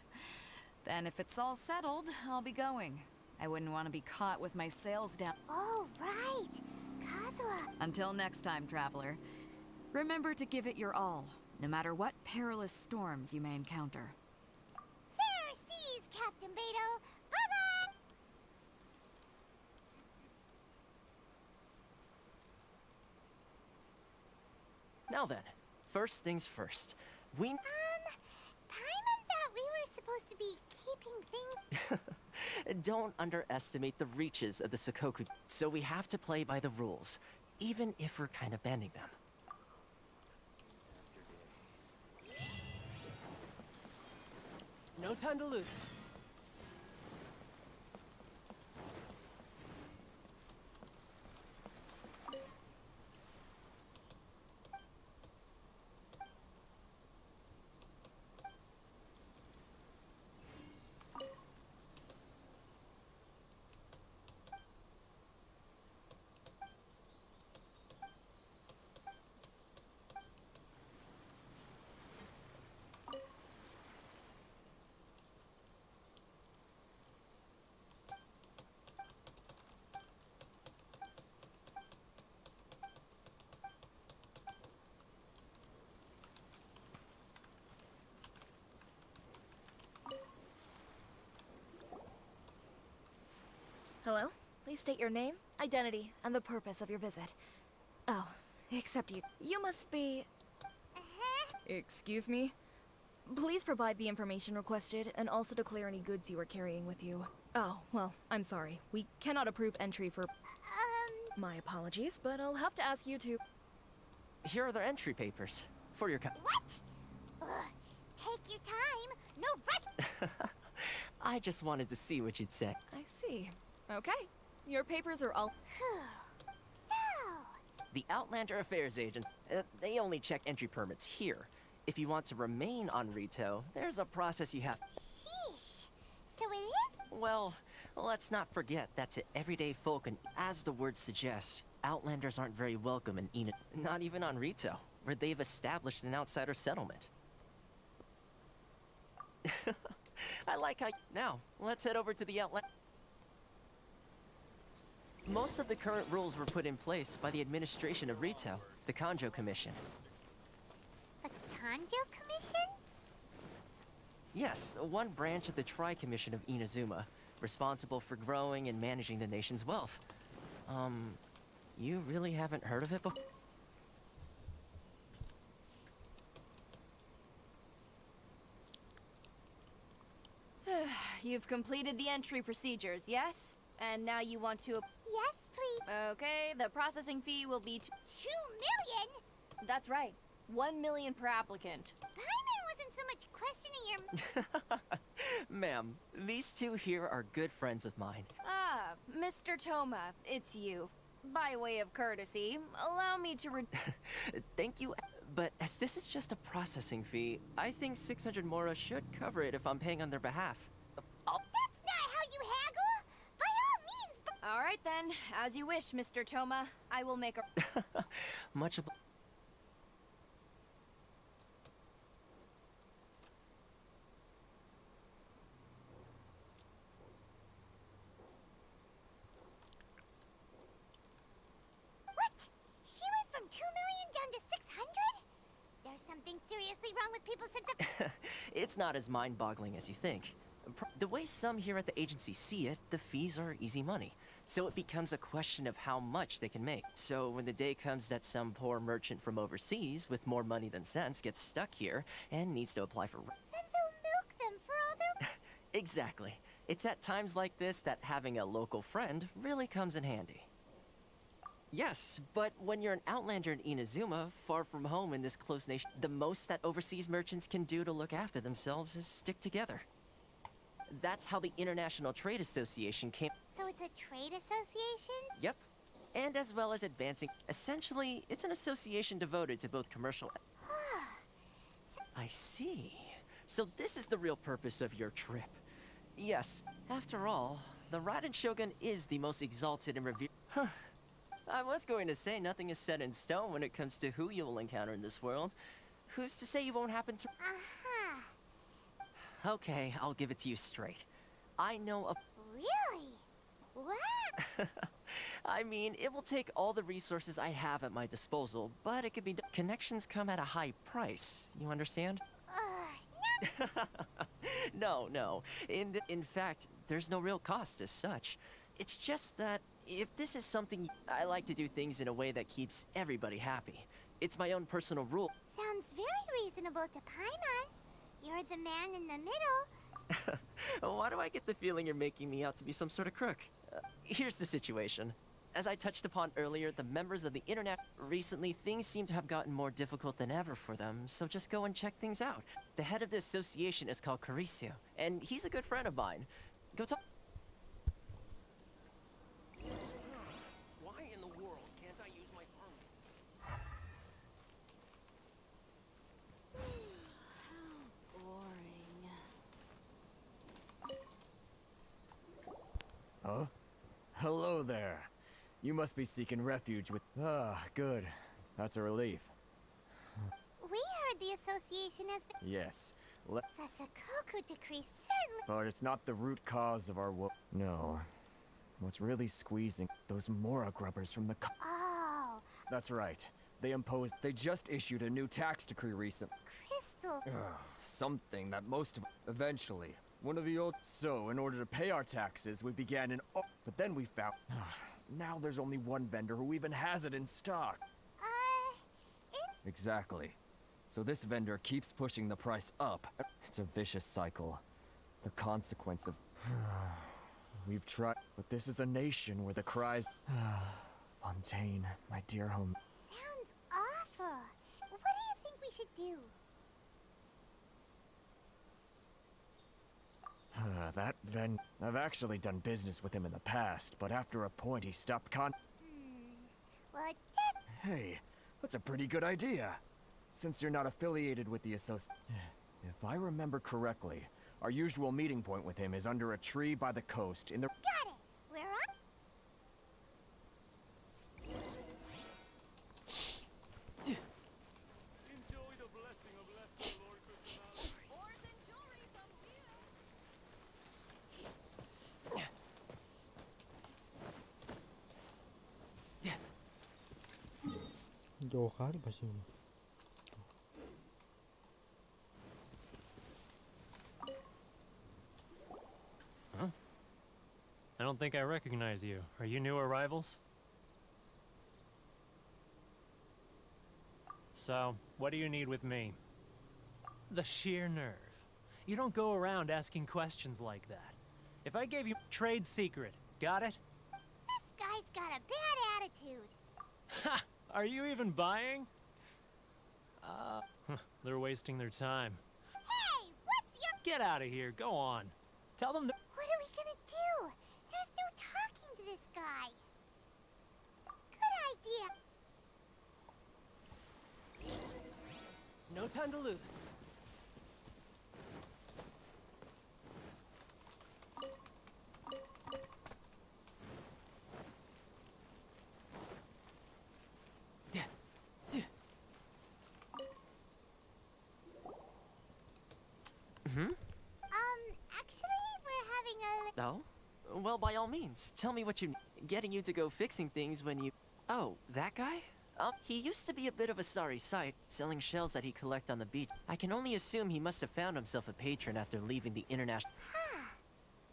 Then if it's all settled, I'll be going. I wouldn't want to be caught with my sails down. Oh, right. Kazuha. Until next time, traveler. Remember to give it your all, no matter what perilous storms you may encounter. Fair seas, Captain Beidou. Bye-bye. Now then, first things first. Paimon thought we were supposed to be keeping things... Don't underestimate the reaches of the Sakoku, so we have to play by the rules, even if we're kind of bending them. No time to lose. Hello? Please state your name, identity, and the purpose of your visit. Oh, except you. You must be... Excuse me? Please provide the information requested and also declare any goods you are carrying with you. Oh, well, I'm sorry. We cannot approve entry for... My apologies, but I'll have to ask you to... Here are their entry papers for your What? Ugh, take your time. No rush. I just wanted to see what you'd say. I see. Okay. Your papers are all... The Outlander Affairs agent, they only check entry permits here. If you want to remain on Rito, there's a process you have... Sheesh. So it is? Well, let's not forget that to everyday folk, and as the word suggests, Outlanders aren't very welcome in Enid, not even on Rito, where they've established an outsider settlement. I like how... Now, let's head over to the Outlander... Most of the current rules were put in place by the administration of Rito, the Kanjo Commission. The Kanjo Commission? Yes, one branch of the Tri-Commission of Inazuma, responsible for growing and managing the nation's wealth. You really haven't heard of it before? You've completed the entry procedures, yes? And now you want to... Yes, please. Okay, the processing fee will be... 2 million? That's right. 1 million per applicant. Paimon wasn't so much questioning your... Ma'am, these two here are good friends of mine. Ah, Mr. Toma, it's you. By way of courtesy, allow me to Thank you, but as this is just a processing fee, I think 600 mora should cover it if I'm paying on their behalf. That's not how you haggle! By all means, All right then, as you wish, Mr. Toma. I will make a... Much What? She went from 2 million down to 600? There's something seriously wrong with people's sense of... It's not as mind-boggling as you think. The way some here at the agency see it, the fees are easy money. So it becomes a question of how much they can make. So when the day comes that some poor merchant from overseas with more money than sense gets stuck here and needs to apply for... Then they'll milk them for all their... Exactly. It's at times like this that having a local friend really comes in handy. Yes, but when you're an outlander in Inazuma, far from home in this close nation, the most that overseas merchants can do to look after themselves is stick together. That's how the International Trade Association came. So it's a trade association? Yep. And as well as advancing. Essentially, it's an association devoted to both commercial. I see. So this is the real purpose of your trip. Yes, after all, the Raiden Shogun is the most exalted and revered. Huh. I was going to say nothing is set in stone when it comes to who you will encounter in this world. Who's to say you won't happen to... Okay, I'll give it to you straight. I know a... Really? What? I mean, it will take all the resources I have at my disposal, but it could be... Connections come at a high price, you understand? No. No. In fact, there's no real cost as such. It's just that if this is something... I like to do things in a way that keeps everybody happy. It's my own personal rule. Sounds very reasonable to Paimon. You're the man in the middle. Why do I get the feeling you're making me out to be some sort of crook? Here's the situation. As I touched upon earlier, the members of the internet... Recently, things seem to have gotten more difficult than ever for them, so just go and check things out. The head of the association is called Caricio, and he's a good friend of mine. Go talk... Why in the world can't I use my permit? Huh? Hello there. You must be seeking refuge with... Ah, good. That's a relief. We heard the association has been... Yes. The Sakoku decree certainly... But it's not the root cause of our No. What's really squeezing... Those Mora grubbers from the... Oh. That's right. They just issued a new tax decree recently. Crystal... Something that most of... Eventually. One of the old... So, in order to pay our taxes, we began in... But then we found... Now there's only one vendor who even has it in stock. Exactly. So this vendor keeps pushing the price up. It's a vicious cycle. The consequence of... We've tried... But this is a nation where the cries... Fontaine, my dear home... Sounds awful. What do you think we should do? I've actually done business with him in the past, but after a point he stopped Well, Hey, that's a pretty good idea. Since you're not affiliated with the association... If I remember correctly, our usual meeting point with him is under a tree by the coast in the... Got it! We're on... Enjoy the blessing of Lord Ores and jewelry from Jauh kali pasti ini. Huh? I don't think I recognize you. Are you new arrivals? So, what do you need with me? The sheer nerve. You don't go around asking questions like that. If I gave you trade secret, got it? This guy's got a bad attitude. Ha! Are you even buying? They're wasting their time. Hey, what's your... Get out of here, go on. Tell them that... What are we gonna do? There's no talking to this guy. No time to lose. Actually, we're having a... No? Well, by all means, tell me what you... Getting you to go fixing things when you... Oh, that guy? He used to be a bit of a sorry sight, selling shells that he collect on the beach. I can only assume he must have found himself a patron after leaving the international... Huh.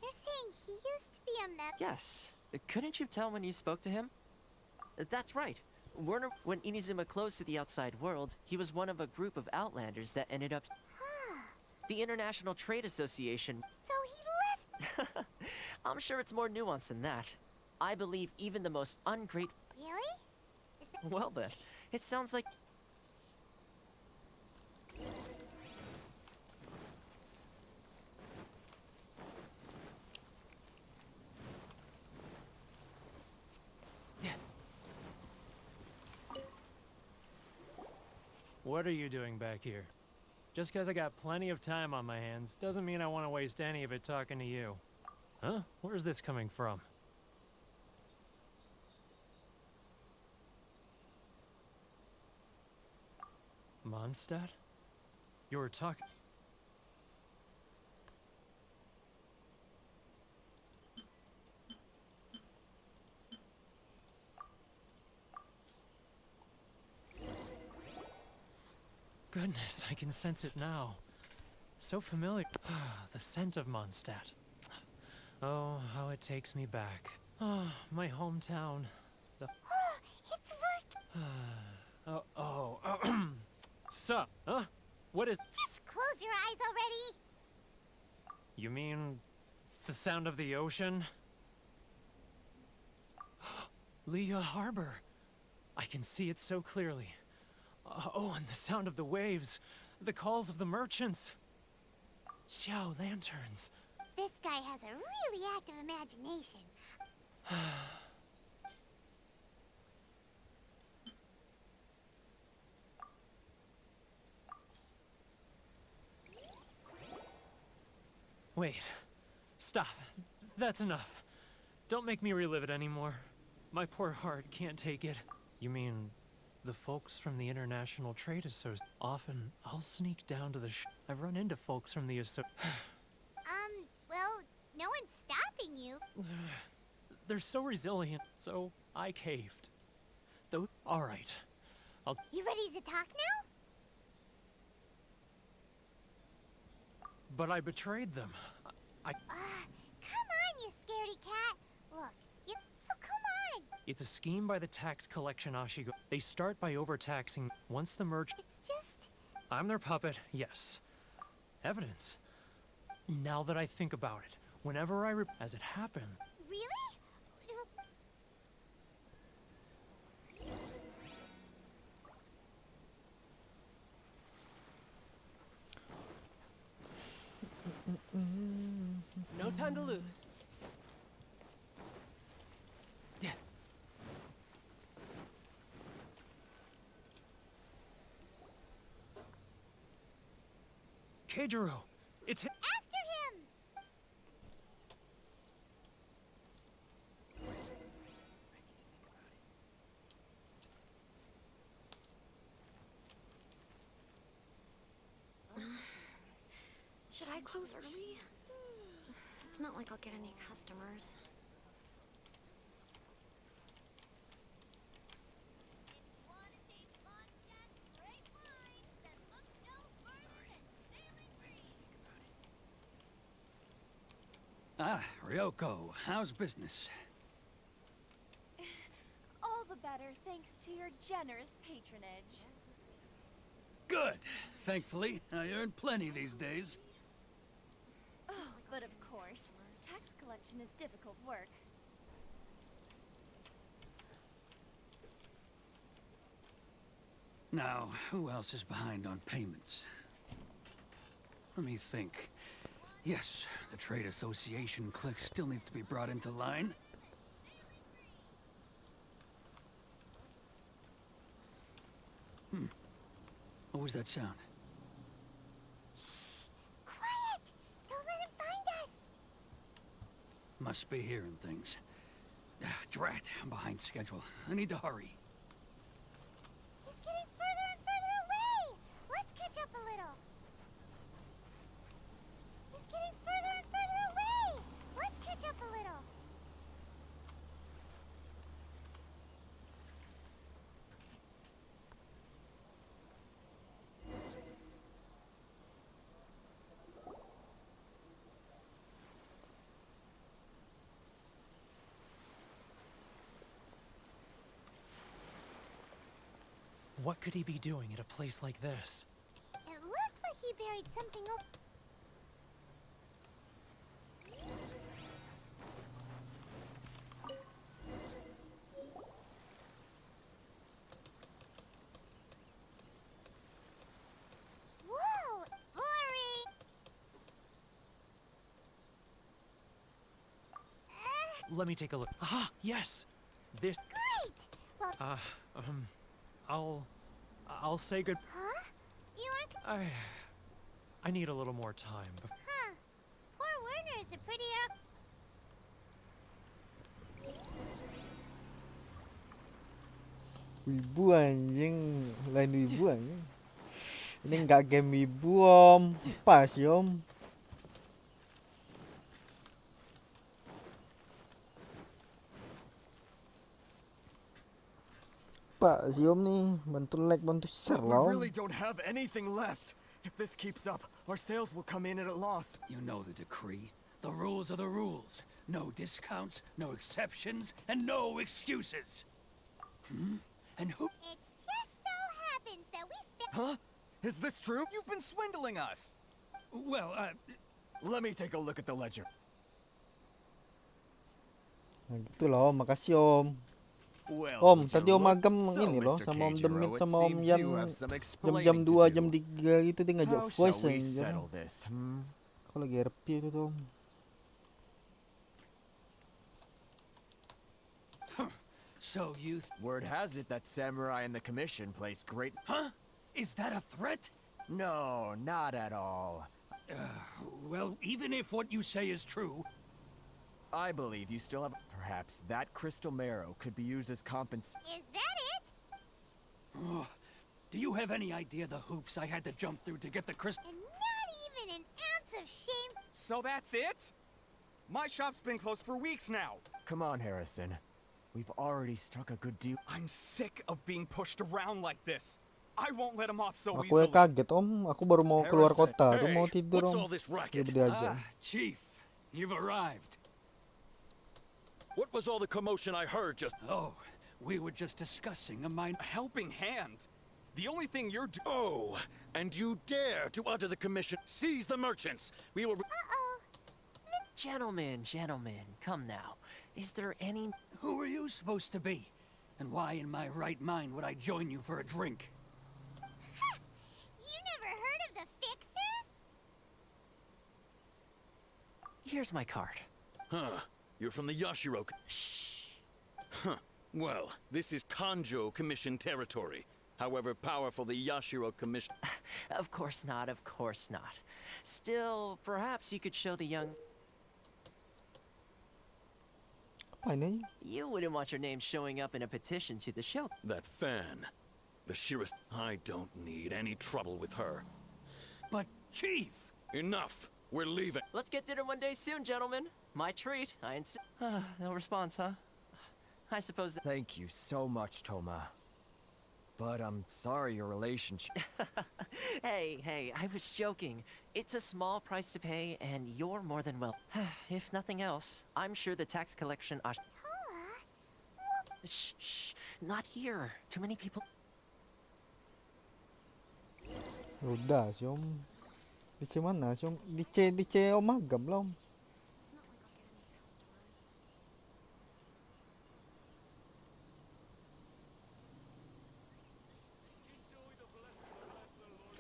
You're saying he used to be a member? Yes. Couldn't you tell when you spoke to him? That's right. When Inazuma closed to the outside world, he was one of a group of outlanders that ended up... The International Trade Association... So he left... I'm sure it's more nuanced than that. I believe even the most ungrateful... Really? Well then, it sounds like... What are you doing back here? Just because I got plenty of time on my hands doesn't mean I want to waste any of it talking to you. Huh? Where's this coming from? Mondstadt? You were talking... Goodness, I can sense it now. So familiar. The scent of Mondstadt. Oh, how it takes me back. Oh, my hometown. The... It's worked! Sup? Huh? What is... Just close your eyes already! You mean... the sound of the ocean? Leah Harbor. I can see it so clearly. Oh, and the sound of the waves. The calls of the merchants. Xiao lanterns. This guy has a really active imagination. Wait. Stop. That's enough. Don't make me relive it anymore. My poor heart can't take it. You mean... the folks from the International Trade Association? Often, I'll sneak down to the I run into folks from the Well, no one's stopping you. They're so resilient, so I caved. Though, alright. You ready to talk now? But I betrayed them. Come on, you scaredy cat. Look, so come on. It's a scheme by the tax collection Ashigo. They start by overtaxing. Once the merge... It's just... I'm their puppet, yes. Evidence. Now that I think about it, whenever as it happened... Really? No time to lose. Keijiro, it's him. After him! Should I close early? It's not like I'll get any customers. Ah, Ryoko, how's business? All the better thanks to your generous patronage. Good. Thankfully, I earn plenty these days. Oh, but of course, tax collection is difficult work. Now, who else is behind on payments? Let me think. Yes, the Trade Association clique still needs to be brought into line. What was that sound? Must be hearing things. Drat, I'm behind schedule. I need to hurry. It's getting further and further away! Let's catch up a little. It's getting further and further away! Let's catch up a little. What could he be doing at a place like this? It looked like he buried something over. Whoa! Boring! Let me take a look. Ah, yes! This... Great! Well, I'll say good... huh? You aren't... I need a little more time. Huh. Poor Werner is a pretty... Wibu anjing, lain wibu anjing. Ini nggak game wibu om, apa sih om? Pak sih om nih, bantu like, bantu share We lah om. really don't have anything left. If this keeps up, our sales will come in at a loss. You know the decree. The rules are the rules. No discounts, no exceptions, and no excuses. And who... It just so happens that we... Huh? Is this true? You've been swindling us! Well, let me take a look at the ledger. Nah, gitu loh, makasih om. Well, Om, with tadi your om look, agam so, ini loh, Mr. sama om 𝘎𝘖𝘋𝑗𝑒𝑟𝑜, Demit it sama om seems Yan, you have some jam-jam explaining 2, to jam do. 3 gitu dia ngajak How voice shall we anjir. settle this, Aku lagi RP itu tuh om. So you... Word has it that Samurai and the Commission place great... Huh? Is that a threat? No, not at all. Well, even if what you say is true... I believe you still have... Perhaps that crystal marrow could be used as compensation. Is that it? Oh, do you have any idea the hoops I had to jump through to get the crystal? And not even an ounce of shame. So that's it? My shop's been closed for weeks now. Come on, Harrison. We've already struck a good deal. I'm sick of being pushed around like this. I won't let him off so Aku ya easily. kaget om, aku baru mau keluar kota, tuh mau tidur what's om. all this racket? Dia aja. Chief, you've arrived. What was all the commotion I heard just... Oh, we were just discussing a helping hand. The only thing you're Oh, and you dare to utter the commission. Seize the merchants. We will... Uh-oh. Gentlemen, come now. Is there any... Who are you supposed to be? And why in my right mind would I join you for a drink? You never heard of the Fixer? Here's my card. Huh. You're from the 𝘎𝙊𝘾𝙄𝘼... Shh. Huh. Well, this is Kanjo Commission territory. However powerful the 𝘎𝙊𝘾 Commission... Of course not. Still, perhaps you could show the young... Apa ini? You wouldn't want your name showing up in a petition to the show. That fan. The sheerest... I don't need any trouble with her. But, Chief! Enough! We're leaving. Let's get dinner one day soon, gentlemen. My treat, I insist. No response, huh? I suppose that... Thank you so much, Thoma. But I'm sorry your relationship... Hey, I was joking. It's a small price to pay, and you're more than well. If nothing else, I'm sure the tax collection... Shh, not here. Too many people... Udah sih om. Di C mana sih om? Di C om agam lah om.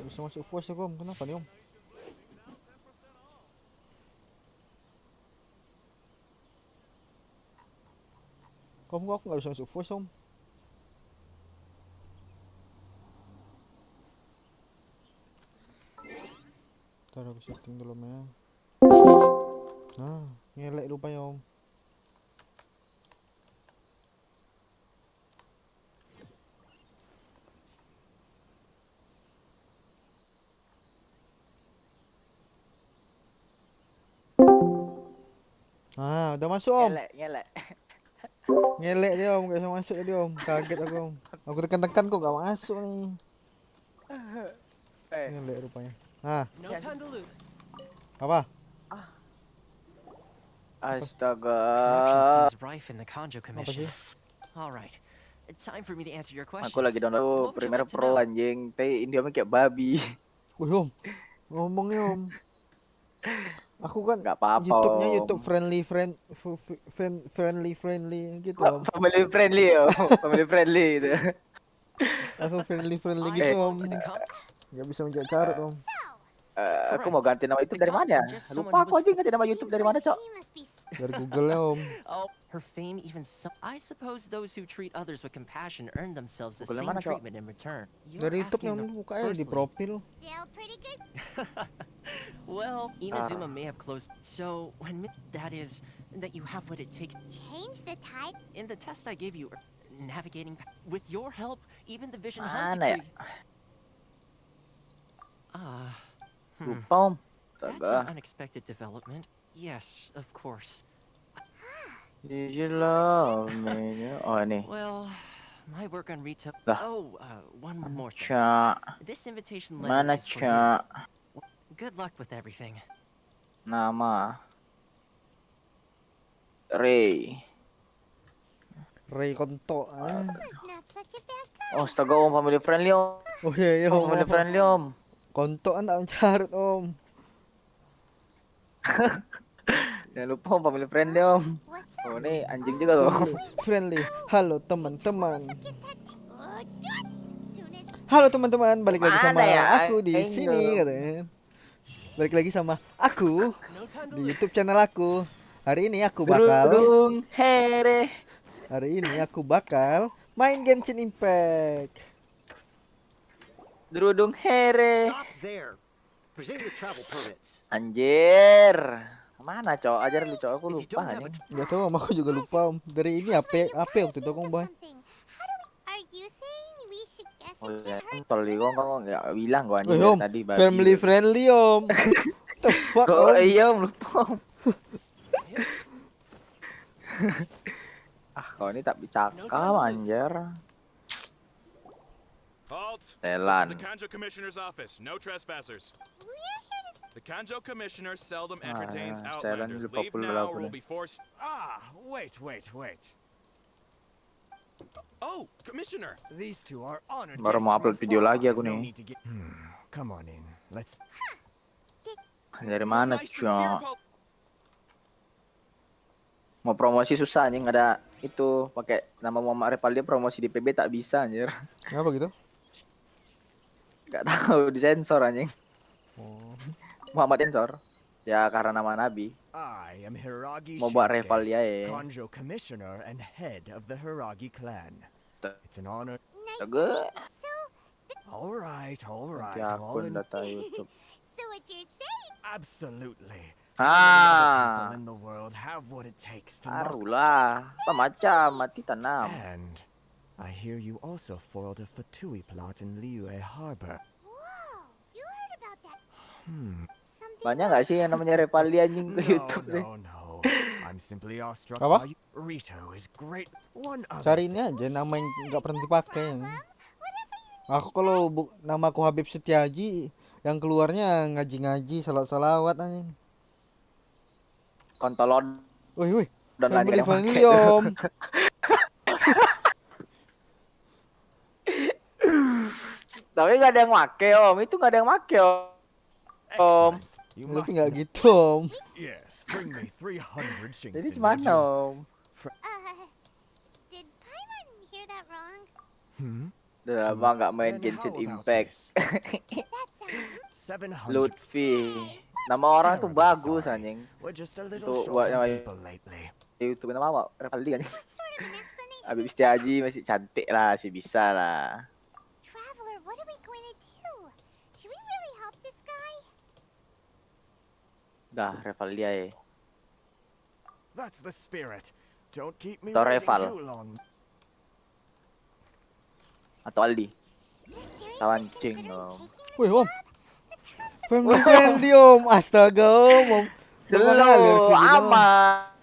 Bisa masuk voice aku om, kenapa nih om? Om, kok aku nggak bisa masuk voice om? Ntar aku setting dulu ya. Nah, ngelek rupanya om. Ah, udah masuk om. Ngelek. Ngelek dia om, gak bisa masuk dia om. Kaget aku om. Aku tekan-tekan kok gak masuk nih. Ngelek rupanya. Ah. No time to lose. Apa? Astaga. Corruption seems rife in the Kanjo Apa Commission. sih? All right. Time for me to answer your questions. Aku lagi download Premiere Pro anjing. India kayak babi. Wih om. Ngomongnya om. Aku kan nggak apa-apa. YouTube-nya YouTube friendly gitu om. Family friendly om. Family friendly itu. Aku friendly gitu om. Gak bisa menjadi carut om. Aku mau ganti nama YouTube dari mana? Lupa aku aja ganti nama YouTube dari mana, Cok? Dari Google ya om. Oh, her fame even I suppose those who treat others with compassion earn themselves the Google same mana, Cok? treatment in return. Dari YouTube yang mukanya di profil. Well, Inazuma may have closed, so when that is that you have what it takes. Change the tide. In the test I gave you, navigating with your help, even the vision Mana hunt ya? Lupa om. That's an unexpected development. Yes, of course. Did you love me? Oh ini. Well, my work on retail. Lah. Oh, one more thing. Cak. This invitation Mana letter is for you. Cak? Good luck with everything. Nama. Ray konto. Oh, astaga om, family friendly om. Oh iya om. Family friendly om. Kontoan tak mencarut om. Jangan lupa om, family friendly om. Oh ini anjing juga loh. Friendly. Halo teman-teman. Halo teman-teman, balik lagi sama aku di sini katanya. Balik lagi sama aku di YouTube channel aku. Hari ini aku bakal main Genshin Impact. Drudung here. Anjir. Mana cowok? Ajar lu cowok, aku lupa nih. Gak tau om, aku juga lupa om. Dari ini apa waktu itu aku bahas. Oh ya, tol di gua nggak bilang gua anjing om, tadi. Family friendly om. The fuck om. Oh iya om, lupa om. Kau ini tak bicakam anjir. Halt. Telan. This is the Kanjo Commissioner's office. No trespassers. The Kanjo Commissioner seldom entertains outlanders. Leave now or will be forced. Wait. Oh, Commissioner. These two are honored. Baru mau upload video lagi aku nih. Come on in. Let's. Dari mana cok? Mau promosi susah anjing, ada itu pakai nama Muhammad Repal, dia promosi di PB tak bisa anjir. Kenapa gitu? Gak tahu, disensor anjing. Oh. Muhammad sensor. Ya karena nama Nabi. I am Hiragi Mau buat rival dia ya. Kanjo Commissioner and head of the Hiragi clan. It's an honor. Good. All right. Ya akun data YouTube. So what you're saying? Absolutely. Ah. People in the world have what it takes to Taruhlah. Apa macam mati tanam. And I hear you also foiled a Fatui plot in 𝙈𝙀𝘶𝘿𝘄 harbor. Whoa, you heard about that? Banyak gak sih yang namanya Repali anjing ke YouTube nih? No. I'm simply awestruck Apa? by you. Rito is great. One other. Cari ini aja nama yang nggak pernah dipakai. Aku kalau nama aku Habib Setiaji, yang keluarnya ngaji-ngaji, salawat-salawat anjing. Kontolon. Wih. Dan lagi ada family om. Tapi gak ada yang make om, itu gak ada yang make om. Tapi nggak gitu om. Yes, bring me 300 shinshin. Jadi gimana om? Did Paimon hear that wrong? Udah lama gak main Genshin Impact. Lutfi. Nama orang tuh bagus anjing. Untuk buat nama YouTube nama apa? Repali anjing. Habib Setiaji masih cantik lah, masih bisa lah. Traveler, what are we going to do? Should we really help this guy? Dah, rival dia ya. That's the spirit. Don't keep me Atau waiting rival. too long. Atau Aldi. Tawancing om. Wih om. Family friendly om. Astaga om. Slow amat.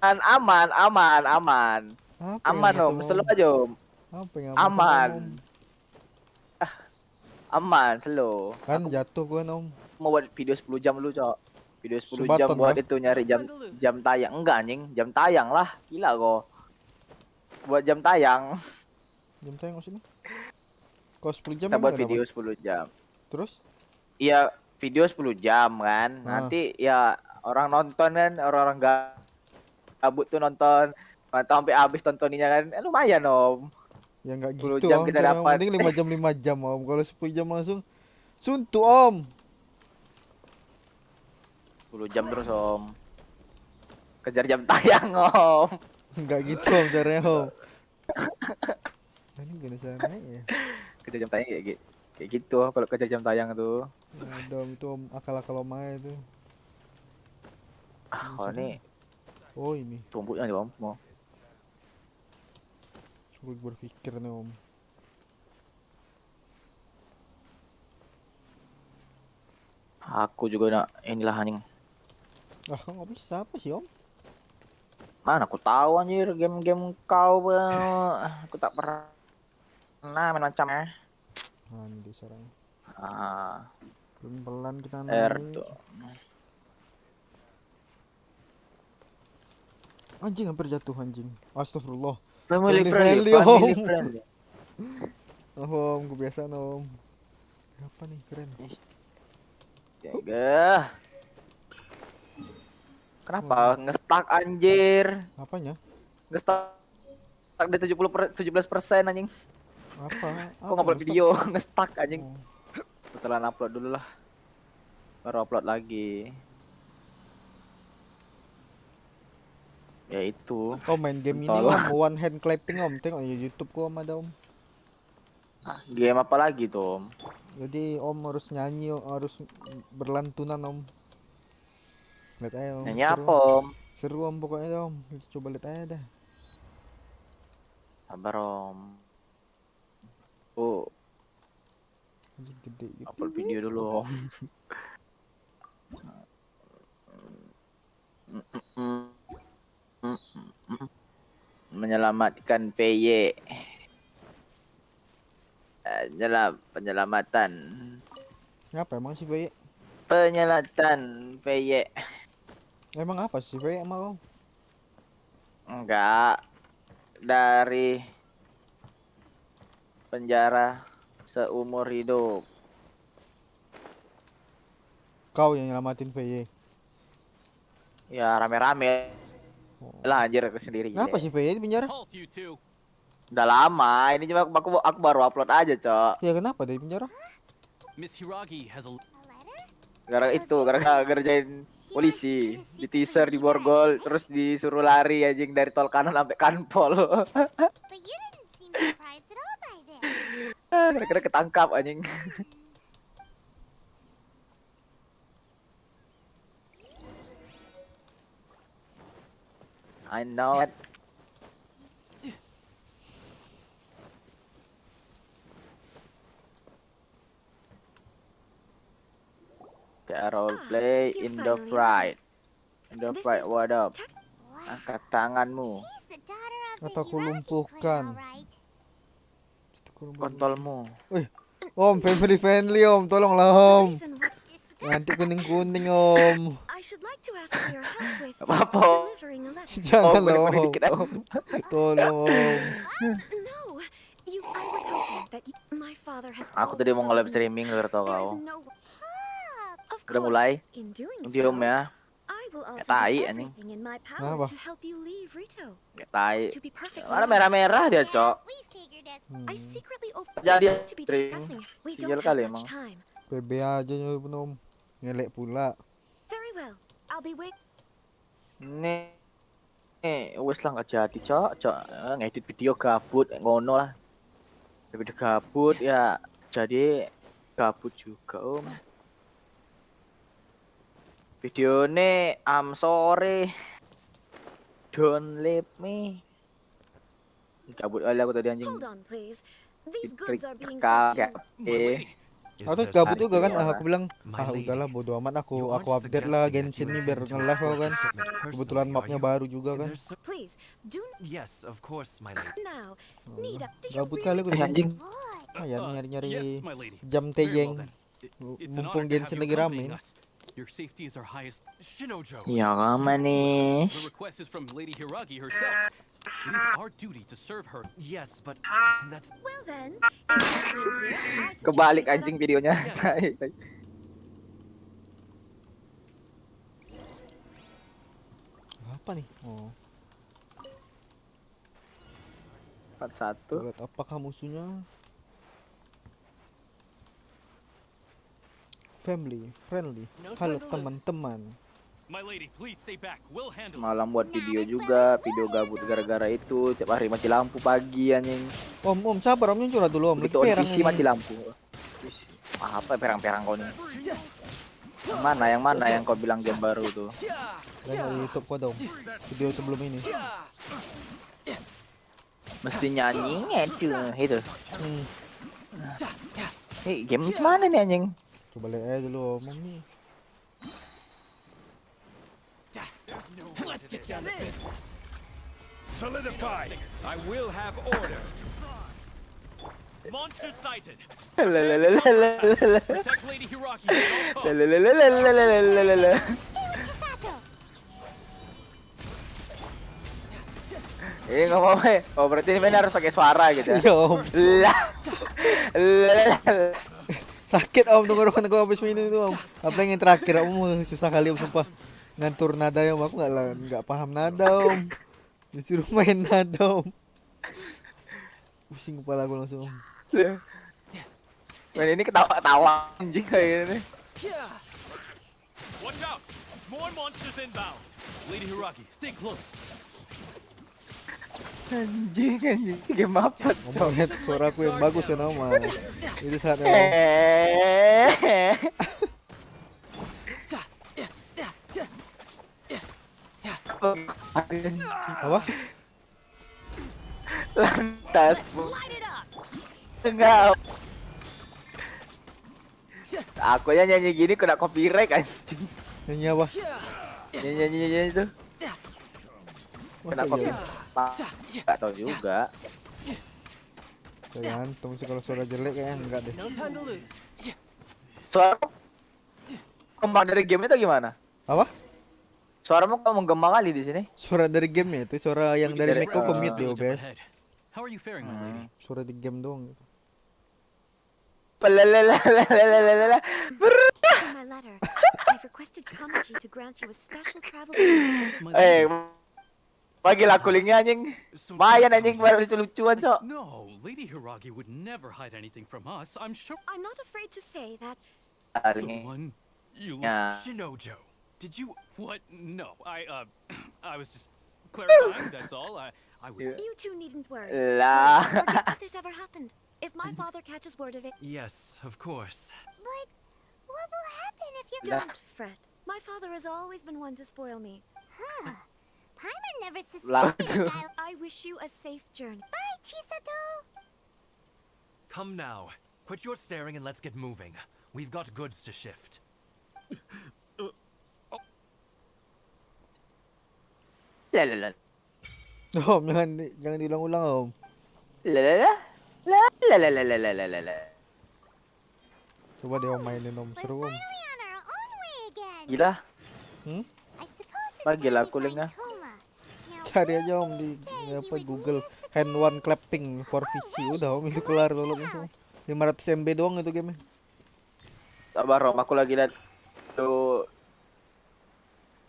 Aman, aman, aman. Apa yang Aman macam om, slow aja om. Apa yang Aman. om? Aman, slow. Kan jatuh kan om. Mau buat video 10 jam dulu cok. Video 10 jam Sebaton buat kah? itu nyari jam tayang. Enggak anjing, jam tayang lah. Gila kok. Buat jam tayang. Jam tayang maksudnya? Kalau 10 jam Kita buat emang video kenapa? 10 jam. Terus? Iya, video 10 jam kan. Nanti ya orang nonton kan, orang-orang gabut tuh nonton. Mantap sampai habis tontoninnya kan. Lumayan om. Ya nggak 10 gitu jam om. kita Yang dapat. penting 5 jam om. Kalau 10 jam langsung suntuk om. 10 jam terus om. Kejar jam tayang om. Nggak gitu om caranya om. Ini gimana caranya ya? Kejar jam tayang kayak gitu kalau kejar jam tayang tuh. Ada om itu om akal-akal om aja itu. Oh ini. Oh ini. Tumbuknya nih om. Mau. Sulit berpikir nih om. Aku juga nak inilah anjing. Ah nggak bisa apa sih om? Mana aku tahu anjir game-game kau aku tak pernah main macamnya. Ini diserang. Pelan kita R naik. tuh. Anjing hampir jatuh anjing. Astagfirullah. Family friendly, om. family friendly. Oh, om, kebiasaan om. Apa nih keren? Jaga. Kenapa nge-stuck anjir? Apanya? Nge-stuck di 17% anjing. Apa? Kok ngupload video nge-stuck anjing. Setelah upload dulu lah. Baru upload lagi. Ya itu. Oh main game ini om, one hand clapping om. Tengok ya YouTube ku om ada om. Game apa lagi tuh om? Jadi om harus nyanyi, harus berlantunan om. Lihat aja om. Nyanyi apa om? Seru om pokoknya om. Coba lihat aja dah. Sabar om. Oh. Gede gitu. Upload video dulu om. Menyelamatkan PY. Penyelamatan. Ngapa emang sih PY? Penyelamatan PY. Emang apa sih PY emang om? Enggak. Dari penjara seumur hidup. Kau yang nyelamatin PY? Ya rame-rame. Lah anjir aku sendiri. Ngapa sih PY di penjara? Udah lama, ini cuma aku baru upload aja, Cok. Ya kenapa dari penjara? Miss Hiragi has a Gara-gara ngerjain polisi, di teaser di borgol, terus disuruh lari anjing dari tol kanan sampai kanpol. Gara-gara ketangkap anjing. I know it. Role play in the pride. In the pride, what up? Angkat tanganmu. Atau aku lumpuhkan. Kontolmu. Wih, om family friendly om, tolonglah om. Nanti kuning-kuning om. Apa? Jangan om. Tolong om. Aku tadi mau nge-live streaming gak tau kau. Udah mulai? Diam ya. Kayak tai anjing. Kenapa? Kayak tai. Mana merah-merah dia, Cok. Jadi stream. Sial kali emang. PB aja nyuruh om. Ngelek pula. Nih. Wes lah gak jadi, Cok. Ngedit video gabut ngono lah. Video gabut ya jadi gabut juga, om. Video ini I'm sorry. Don't leave me. Kabut aja aku tadi anjing. Hold on, please. These Klik goods are being kakak. sent to... Atau gabut juga kan, aku bilang, udahlah bodo amat, aku update lah Genshin nih biar nge-live kau kan. Kebetulan mapnya baru juga kan. Please, do Yes, of course, my lady. now. Nida, do you Gabut kali aku anjing. nyari-nyari yes, my lady. jam Very well teyeng. then. It's an Mumpung honor to have Genshin you lagi rame. accompanying us. Your safety is our highest. Shinojo. Ya Gamain. The request is from Lady Hiragi herself. It is our duty to serve her. Yes, but that's. Well then, Kebalik anjing videonya. Apa nih? Oh. 41. Lihat apakah musuhnya? Family, friendly. Halo teman-teman. My lady, please stay back. We'll handle. Malam buat video juga, video gabut gara-gara itu. Tiap hari mati lampu pagi anjing. Om, sabar om, curhat dulu om. Lagi perang isi ini. mati lampu. Apa perang-perang kau nih? Yang mana yang kau bilang game baru tuh? Yang di YouTube kau dong. Video sebelum ini. Mesti nyanyi itu. Game mana nih anjing? Coba lihat aja dulu om nih. Let's get down to business. Solidify. I will have order. Monster sighted. Protect Lady Hiragi. Ngomong oh berarti ini harus pakai suara gitu ya? Iya om. Sakit om tenggorokan aku habis minum itu om. Apalagi yang terakhir om susah kali om sumpah. Ngatur nada om, aku nggak paham nada om. Disuruh main nada om. Pusing kepala aku langsung om. Main ini ketawa-ketawa anjing kayak gini. Watch out! More monsters inbound. Lady Hiragi, stay close. Anjing, game apa? Ngomongnya suaraku yang bagus ya nama. Itu saatnya. Apa? Lantas enggak. Aku aja nyanyi gini kena copyright anjing. Nyanyi apa? Nyanyi itu. Kena copyright. Enggak tahu juga. Tergantung sih, kalau suara jelek kayaknya enggak deh. Suara kembang dari game itu gimana? Apa? Suaramu kok menggema kali di sini? Suara dari game itu, suara yang dari mic kok commute di OBS. How are you faring, my lady? Suara di game doang. In my letter, I've requested Kamaji to grant you a special travel. Bagi laku linknya anjing. Mayan anjing baru lucuan cok. No, Lady Hiragi would never hide anything from us. I'm sure. I'm not afraid to say that. The one you Yeah. Shinojo. Did you what? No, I was just clarifying. That's all. I would. You two needn't worry. Lah. Forget that this ever happened. If my father catches word of it. Yes, of course. But what will happen if you Don't fret. My father has always been one to spoil me. Huh. Paimon never suspected I wish you a safe journey. Bye, Chisato! Come now. Quit your staring and let's get moving. We've got goods to shift. Om, jangan diulang-ulang om. Coba deh om mainin om, seru om. Gila. I suppose Bagi laku linknya. Cari aja om di apa Google hand one clapping for VC, udah om itu kelar dulu langsung. 500 MB doang itu game. Sabar om, aku lagi lihat tuh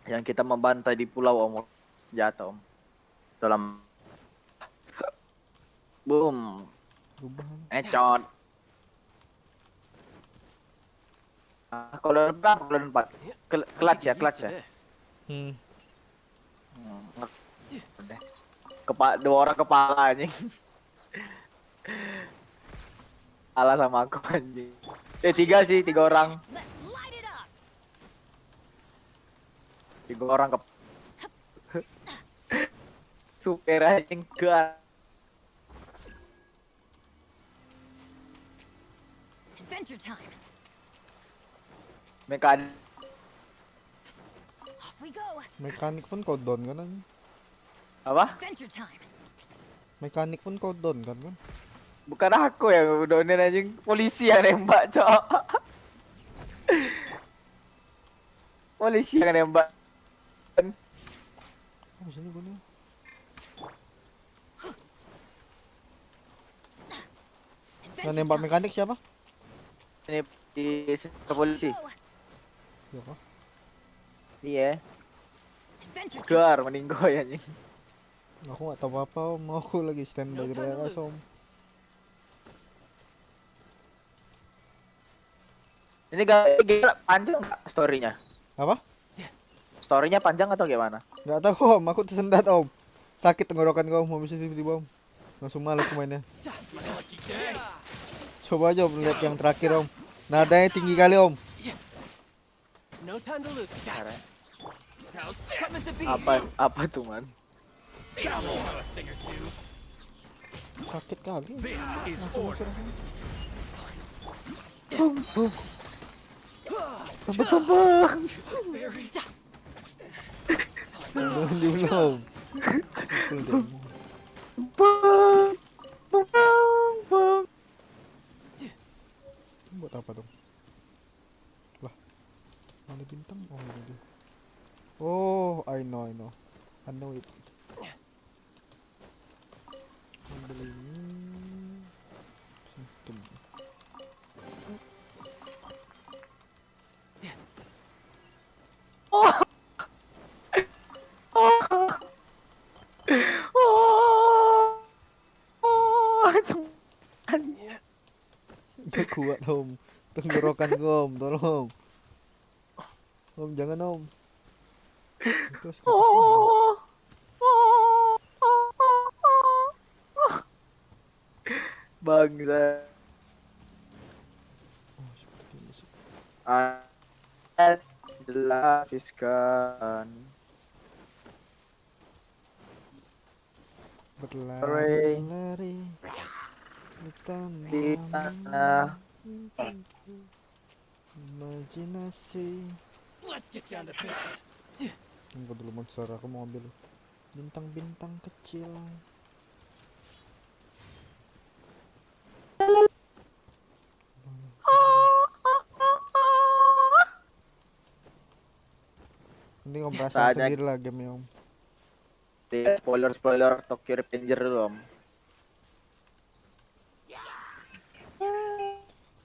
yang kita membantai di pulau om. Jatuh om. Dalam boom. Ecot. Kalau 4. Clutch ya. Dua orang kepala anjing. Alah sama aku anjing. 3 sih, 3 orang. 3 orang super anjing ke Adventure time. Mekanik. Off we go. Mekanik pun kau down kan? Apa? Adventure time. Mekanik pun kau down kan? Bukan aku yang doanin anjing, polisi yang nembak, Cok. Polisi yang nembak. Oh, sini gua nih. Yang nembak mekanik siapa? Ini di polisi. Siapa? Iya. Gar meninggoy anjing. Aku nggak tahu apa-apa om, aku lagi standby di daerah om. Ini gak panjang nggak storynya? Apa? Storynya panjang atau gimana? Nggak tahu om, aku tersendat om. Sakit tenggorokan kau, mau bisa tiba-tiba om. Langsung males mainnya. Coba aja om lihat yang terakhir om. Nadanya tinggi kali om. No time to lose. Apa tuh man? Sakit kali. Jangan diulang. Buat apa dong? Lah, mana bintang? Oh ini. Oh, I know. I know it. Ambil ini. Sentuh. Gak kuat om, tenggorokan om, tolong om, jangan om. Terus Bangsa. Oh, seperti ini sih. Dilafiskan. Berlari-lari di tanah imajinasi. Let's get down to business. Tunggu dulu monster, aku mau ambil bintang-bintang kecil. Ini om perasaan sendiri lah game om. Spoiler Tokyo Revenger dulu om.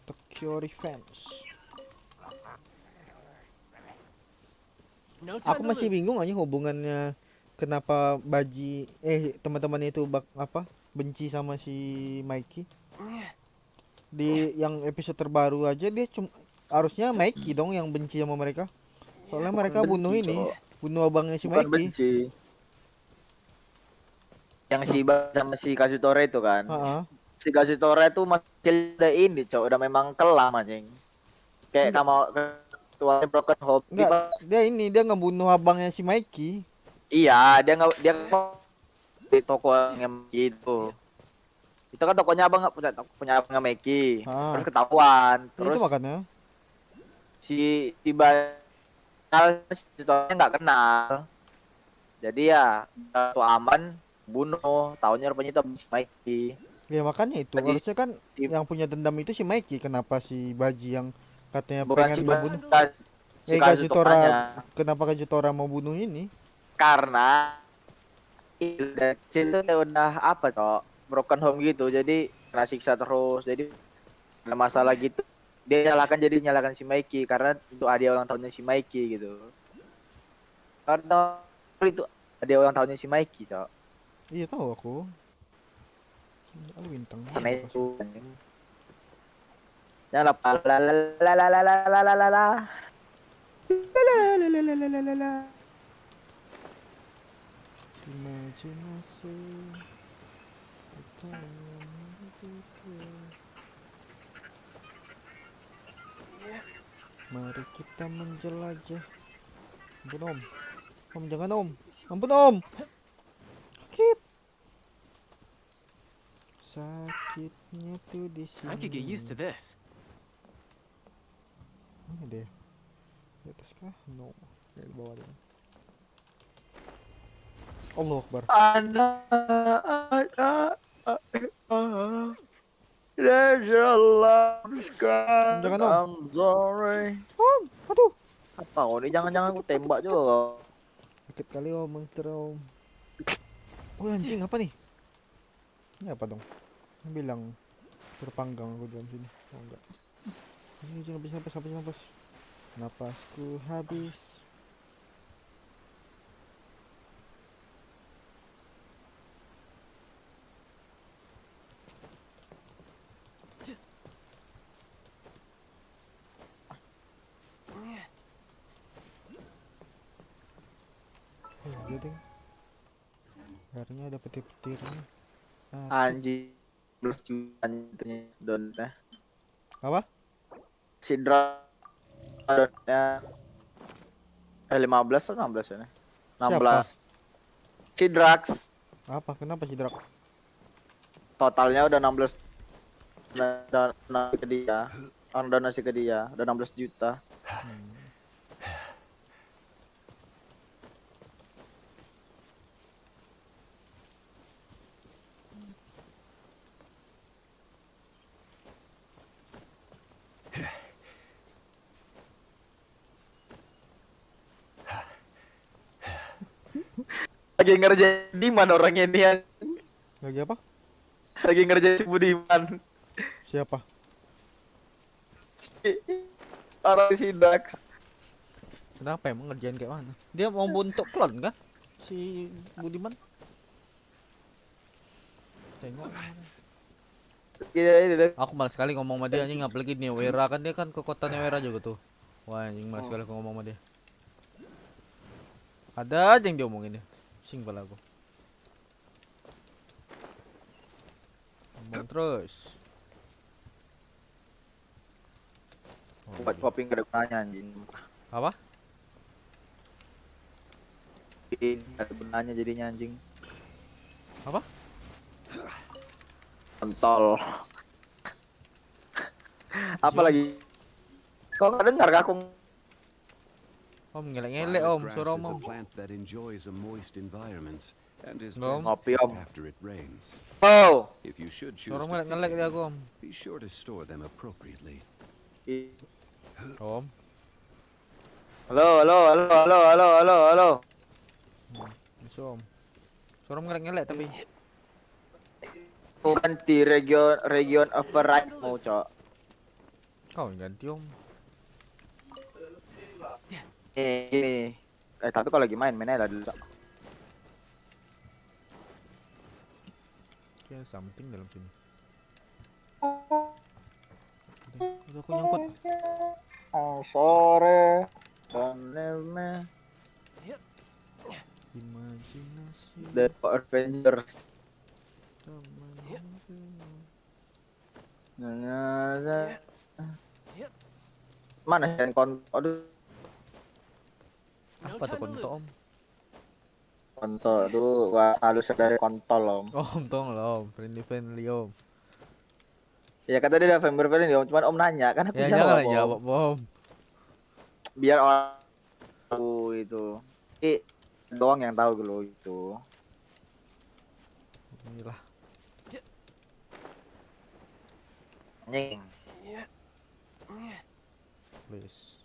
Tokyo Revenge. No Aku masih bingung aja hubungannya kenapa teman-teman itu benci sama si Mikey. Di yang episode terbaru aja dia harusnya Mikey dong yang benci sama mereka. Soalnya mereka bunuh abangnya si Mikey. Benci. Yang si sama si Kazutora itu kan. Si Kazutora itu masih udah ini, Cok, udah memang kelam anjing. Kayak kamu ketuanya Broken Hope. Enggak, dia ngebunuh abangnya si Mikey. Iya, dia di toko yang gitu. Itu kan tokonya abang punya abangnya Mikey. Terus ketahuan. Terus itu makanya si situasinya nggak kenal. Jadi ya satu aman bunuh, tahunya rupanya itu si Mikey. Ya makanya itu harusnya kan yang punya dendam itu si Mikey. Kenapa si Baji yang katanya pengen membunuh? Kenapa Kazutora mau bunuh ini? Karena dari kecil tuh udah apa toh, broken home gitu, jadi kena siksa terus, jadi ada masalah gitu. Dia nyalakan si Mikey karena itu hadiah ulang tahunnya si Mikey gitu. Karena itu hadiah ulang tahunnya si Mikey, Cok. Iya tahu aku. Ada bintang. Karena itu. Ya la la la la la la la la la la. Imajinasi. Mari kita menjelajah. Ampun om. Om jangan om. Ampun om. Sakitnya tuh di sini. I could get used to this. Ada ya? Di atas kah? No. Di bawah dia. Allah Akbar. There's a love scar. Jangan Om. I'm sorry. Om, aduh. Apa kok ini jangan-jangan aku tembak juga. Sakit kali Om, monster Om. Oh anjing apa nih? Ini apa dong? Ini bilang berpanggang aku dalam sini. Oh enggak. Ini napas. Napasku habis. Iya deh. Akhirnya ada petir-petirnya. Anjing. 12 juta ternyata donnya. Apa? Sidra donnya 15 atau 16 ini? 16. Sidrax. Apa? Kenapa Sidrak? Totalnya udah 16. Donasi ke dia. Orang donasi ke dia udah 16 juta. Lagi ngerjain Diman orangnya ini yang Lagi apa? lagi ngerjain Budiman. Siapa? Orang Sidrax. Kenapa emang ngerjain kayak mana? Dia mau bentuk klon kan? Si Budiman. Tengok. Aku malas sekali ngomong sama dia anjing, apalagi nih Wera kan, dia kan ke kotanya Wera juga tuh. Wah anjing, malas sekali aku ngomong sama dia. Ada aja yang diomongin dia. Pusing kepala aku. Ngomong terus. Buat kopi nggak ada gunanya anjing. Apa? Nggak ada gunanya jadinya anjing. Apa? Kontol. Apa lagi? Kok nggak dengar kak aku? Om ngelek-ngelek om, suara om. Om. Ngopi om. Oh. Oh. Suara ngelek-ngelek dia aku om. Om. Halo. Masuk om. Suara ngelek-ngelek tapi. Ganti region override mau cok. Kau yang ganti om. Ini. Tapi kalau lagi mainnya lah dulu. Kayak something dalam sini. Udah aku nyangkut. Sore. Koneme. Imajinasi. The Avengers. Mana yang aduh. Apa tuh konto om? Konto tuh halus dari kontol om. Om tong lah om, friendly om. Ya kata dia udah friendly om, cuman om nanya kan aku ya jawab, jangan jawab om. Biar orang tahu itu. Doang yang tahu dulu itu. Inilah. Anjing. Please.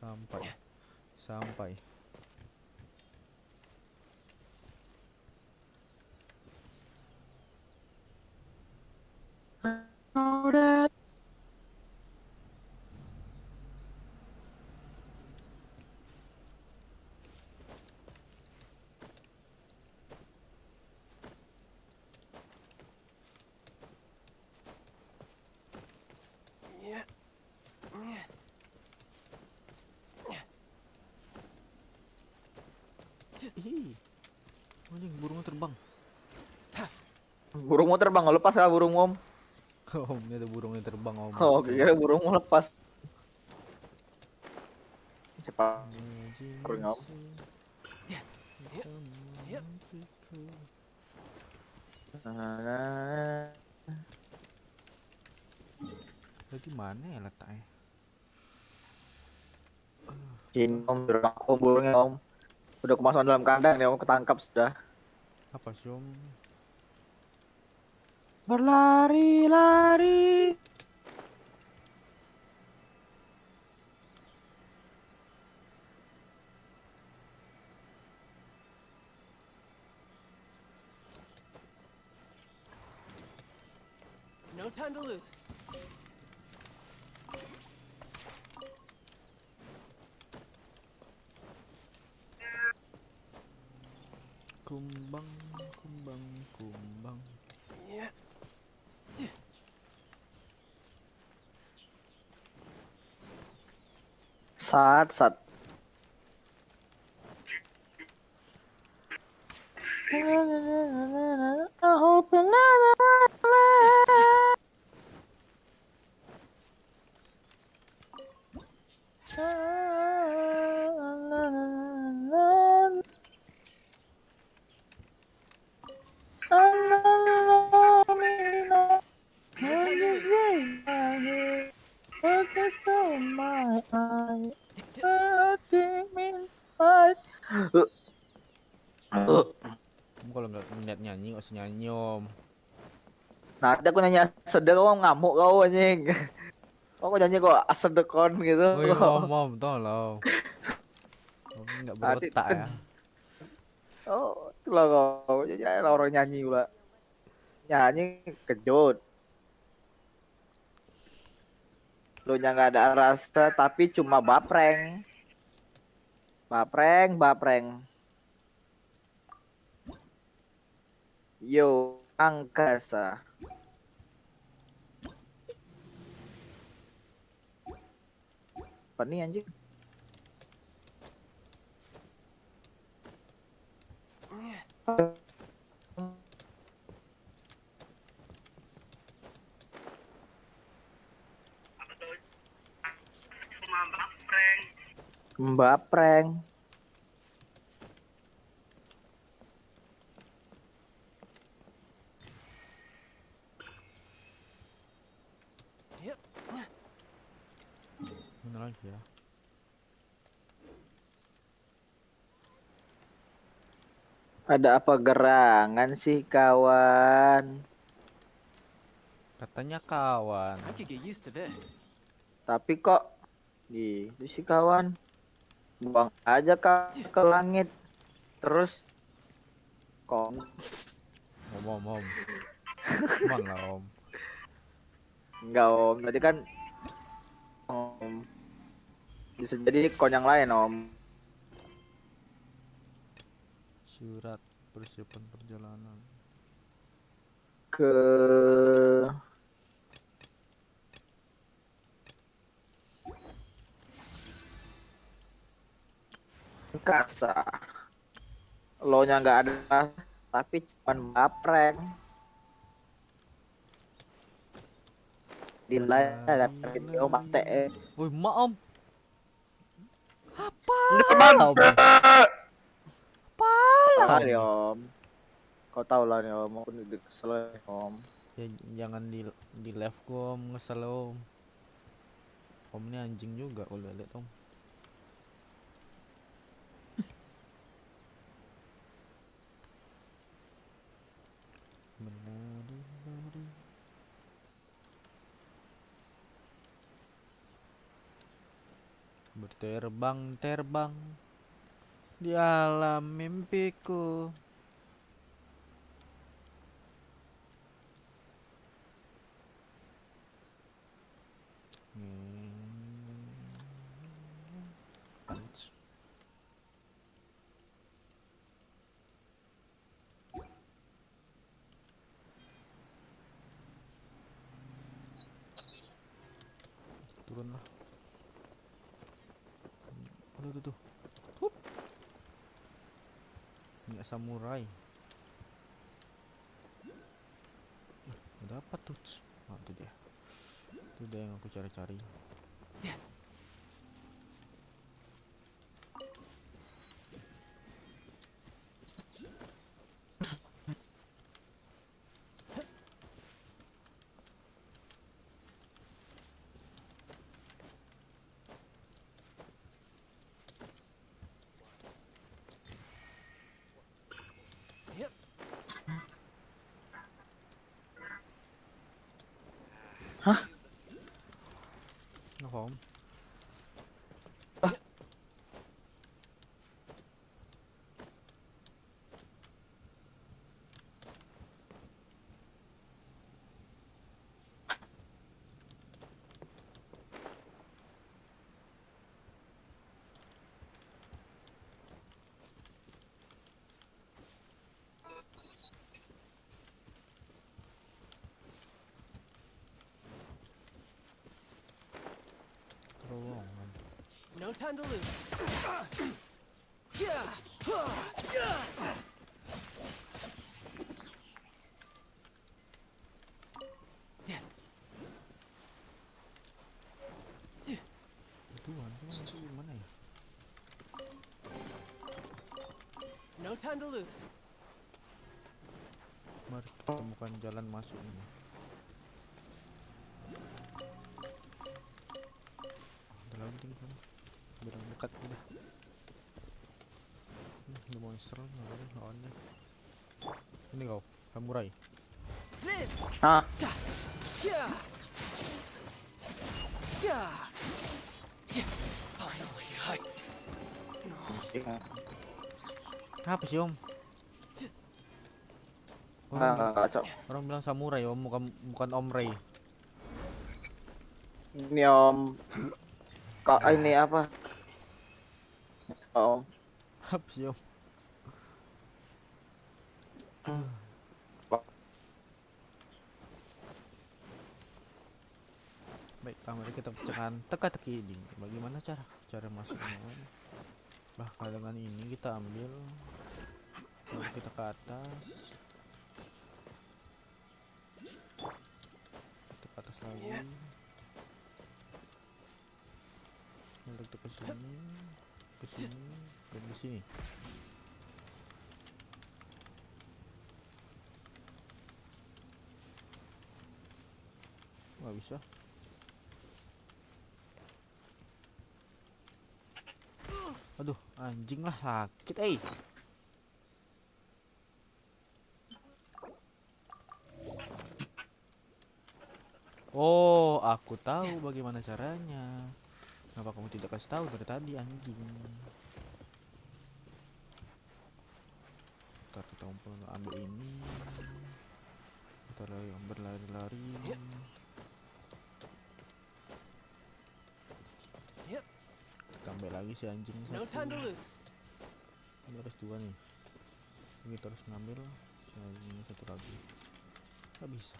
Sampai. Anjing, burungnya terbang. Burung mau terbang, nggak lepas lah burung om. Om, ini ada burungnya terbang om. Oh, kira burung mau lepas. Cepat. Burung om. Jadi mana ya letaknya? Ini om, di rumah om burungnya om. Udah kemasukan dalam kandang nih om, ketangkap sudah. Apa sih om? Berlari-lari. No time to lose. Kumbang, kumbang, kumbang. Yeah. Sat. I hope another Om kalau nggak niat nyanyi nggak usah nyanyi om. Nanti aku nyanyi sedek kau ngamuk kau anjing. Kau nyanyi kok asedekon gitu. Woi om, tolong. Om nggak berotak ya. Oh, itulah kau. Jadi orang nyanyi pula. Nyanyi kejut. Lu nya nggak ada rasa tapi cuma bapreng. Bapreng. Yo, angkasa. Apa nih anjing? Bapreng. Mana lagi ya? Ada apa gerangan sih kawan? Katanya kawan. I could get used to this. Tapi kok gitu sih kawan? Buang aja ke langit. Terus kok Om. Mana om? enggak om, tadi kan om bisa jadi kon yang lain om. Surat persiapan perjalanan. Ke angkasa. Lo nya nggak ada tapi cuman bapreng. Di layar video mate. Woi mak om. Apa? Om. Apa nih om? Kau tahu lah nih om, aku kesel om. Ya jangan di live gua om, ngesel om. Om ini anjing juga kalau lihat om. Berterbang di alam mimpiku. Turun lah. Tuh. Hup. Ini samurai. Udah apa tuh? Oh, itu dia. Itu dia yang aku cari-cari. ผม No time to lose. Gimana ya? No time to lose. Mari kita temukan jalan masuknya. Ada lagi di sana. Udah dekat udah. Ini monster ngapain lawannya? Ini kau, samurai. Ah. Apa sih om? Orang bilang samurai om, bukan om Ray. Ini om, kok ini apa? Om. Apa sih om? Baik, mari kita pecahkan teka-teki ini. Bagaimana cara masuknya? Bahkan dengan ini kita ambil, lalu kita ke atas, kita ke atas lagi, lalu kita ke sini, dan ke sini. Nggak bisa. Aduh, anjing lah sakit, Oh, aku tahu bagaimana caranya. Kenapa kamu tidak kasih tahu dari tadi, anjing? Ntar kita ambil ini. Ntar yang berlari-lari. Tambah lagi si anjing satu. Ini harus dua nih. Ini kita harus ngambil ini satu lagi. Gak bisa.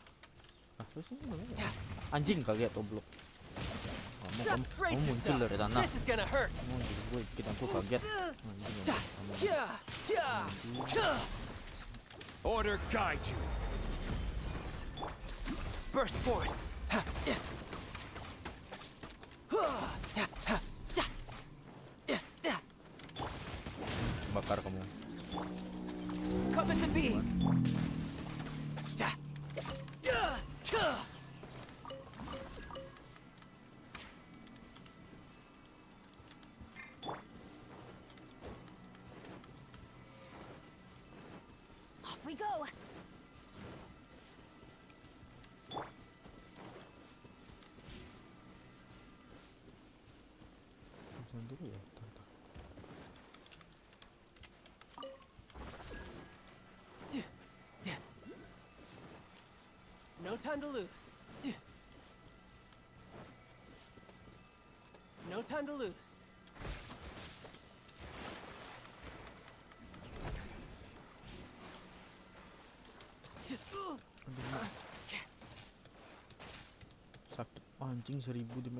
Ah, terus ini gimana ya? Anjing kaget oblok. Kamu muncul dari tanah. Gue kita tuh kaget. Order guide you. Burst forth. Bakar kamu. Come to be. Off we go. Dulu ya. No time to lose. No time to lose. Sakit anjing 1000 di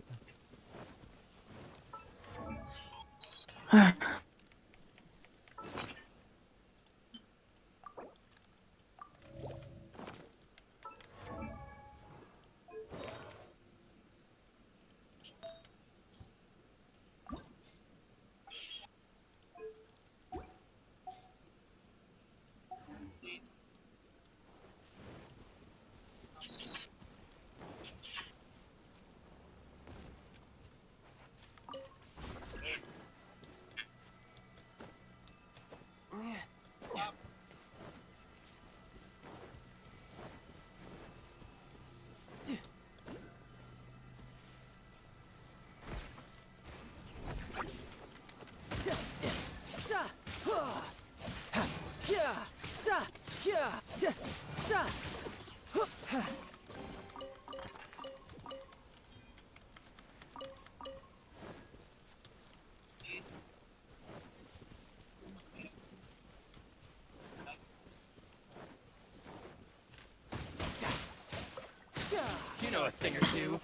You know a thing or two.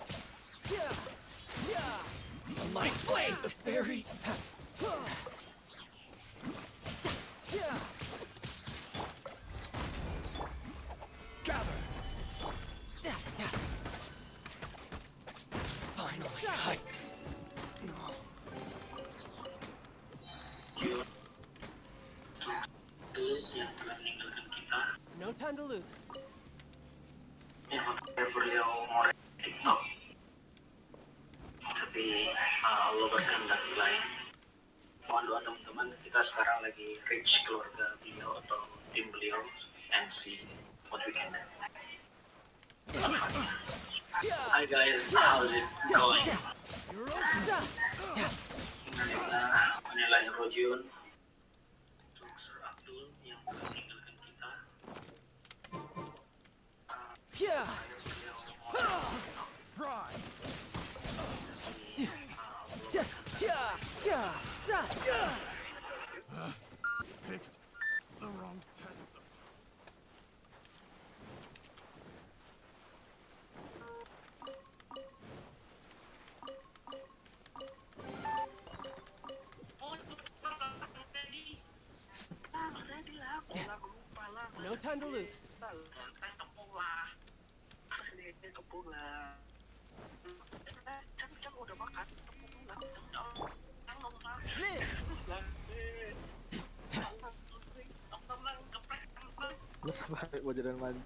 A light blade, the fairy. Gather. Finally, no time to lose. Beliau mau TikTok, tapi Allah berkehendak lain. Mohon doa teman-teman, kita sekarang lagi reach keluarga beliau atau tim beliau and see what we can do. Hi guys, how's it going? Innalillahi untuk Sir Abdul yang telah meninggalkan kita. Picked the wrong test. No time to lose. Lu sampai mau jalan maju.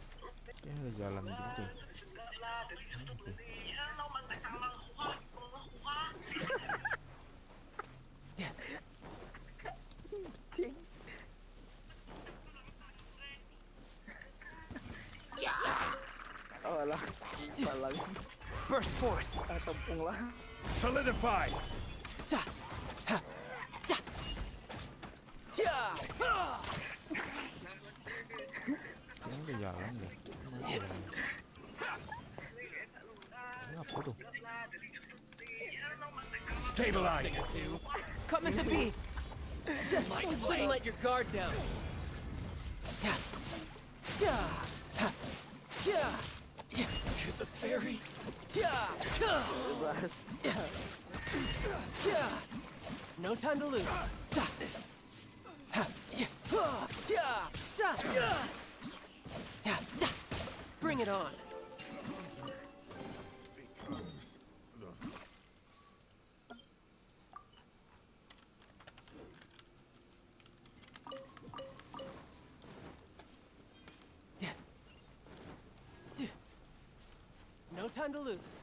Ya ada jalan gitu. Oh alah, salah. Burst forth. Tepung lah. Solidify. Ini ada jalan ya. Ini apa tuh? Stabilize. Coming to be. Wouldn't let your guard down. The fairy. No time to lose. Bring it on. No time to lose.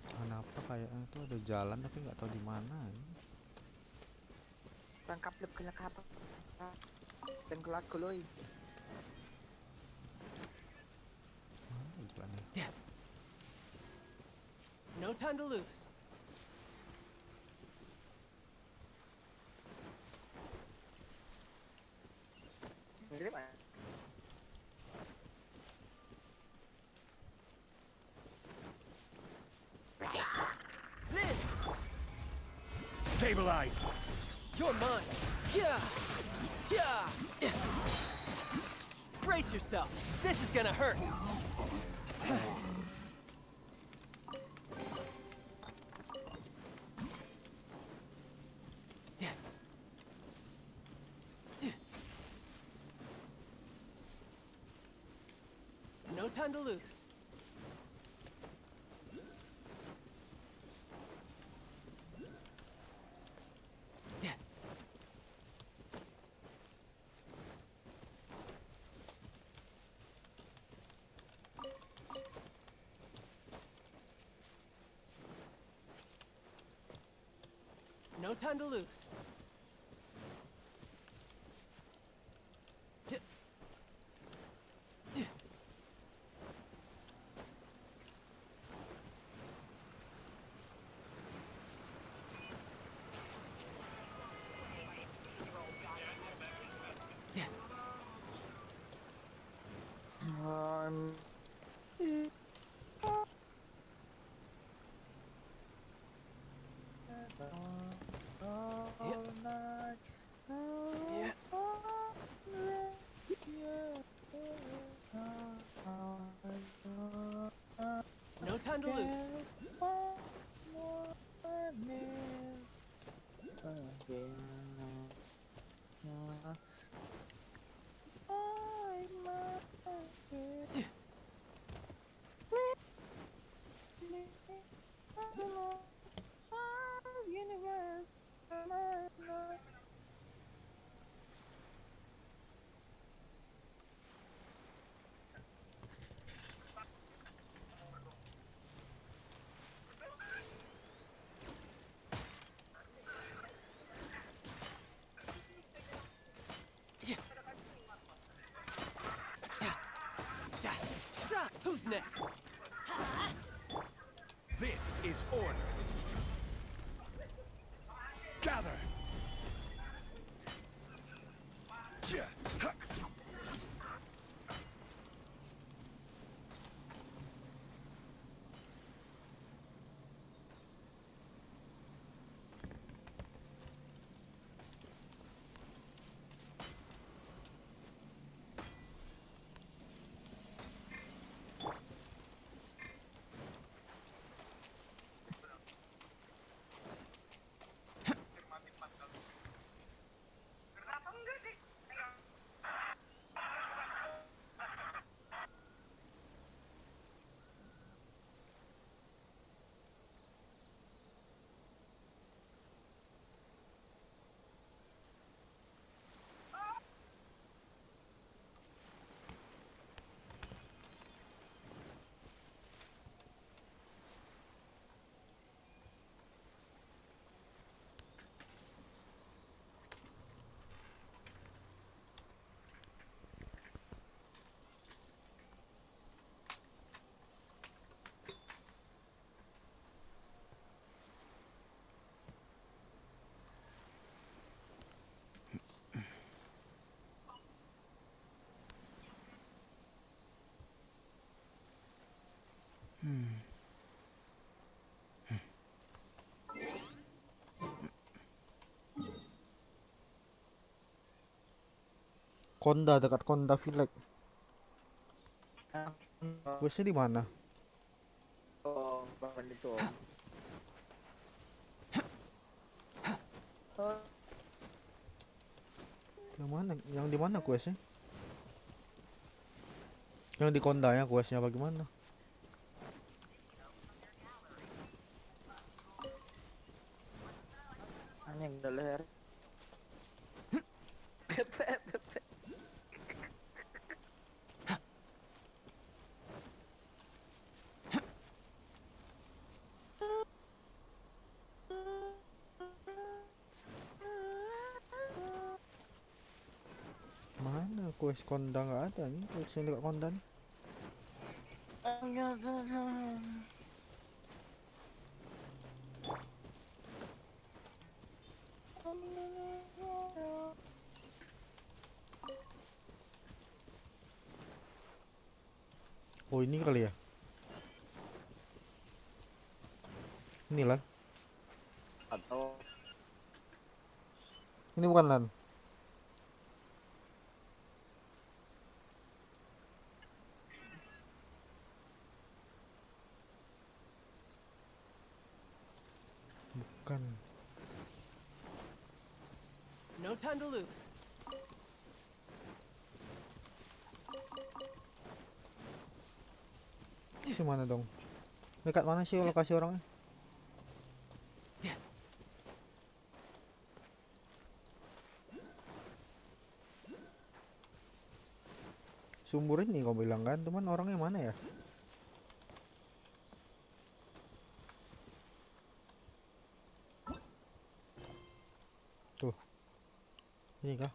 Kenapa kayaknya itu ada jalan tapi nggak tahu di mana. Tangkap lep kelak apa? Dan kelak koloi. Mana iklannya? No time to lose. Stabilize. You're mine. Brace yourself. This is gonna hurt. No time to lose. No time to lose. No time to lose. Who's next? This is order. Gather. Konda, dekat Konda Village. Questnya di mana? Oh, bangun itu. Yang mana? Yang di mana questnya? Yang di Konda ya questnya apa gimana? Hanya yang udah leher. Mana quest Konda nggak ada nih, quest yang dekat Konda nih. Oh ini kali ya? Ini lan? Atau Ini bukan lan? Bukan. No time to lose. Si mana dong? Dekat mana sih lokasi orangnya? Sumber ini kau bilang kan, teman orangnya mana ya? Tuh. Ini kah?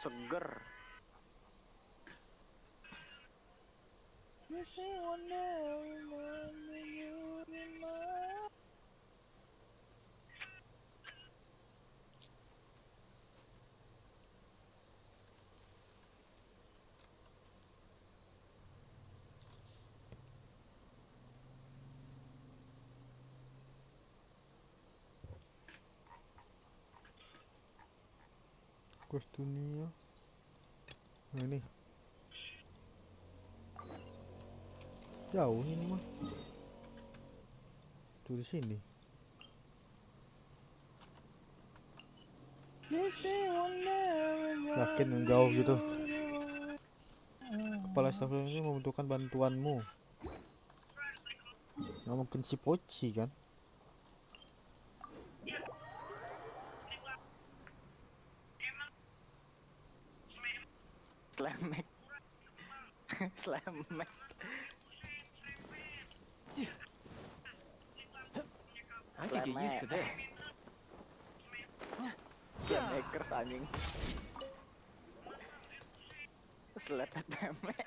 seger. You say one day, Quest dunia. Nah ini. Jauh ini mah. Tuh di sini. Yakin yang jauh gitu. Kepala staf ini membutuhkan bantuanmu. Nggak mungkin si Poci kan? Slamek. Slamek. I could get used to this. Slamekers anjing. Slepet memek.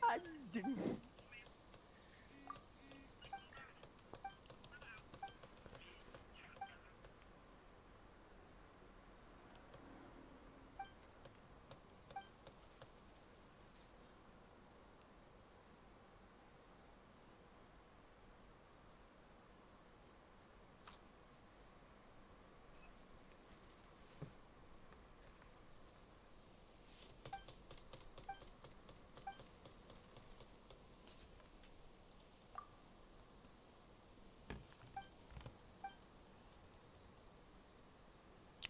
Anjing.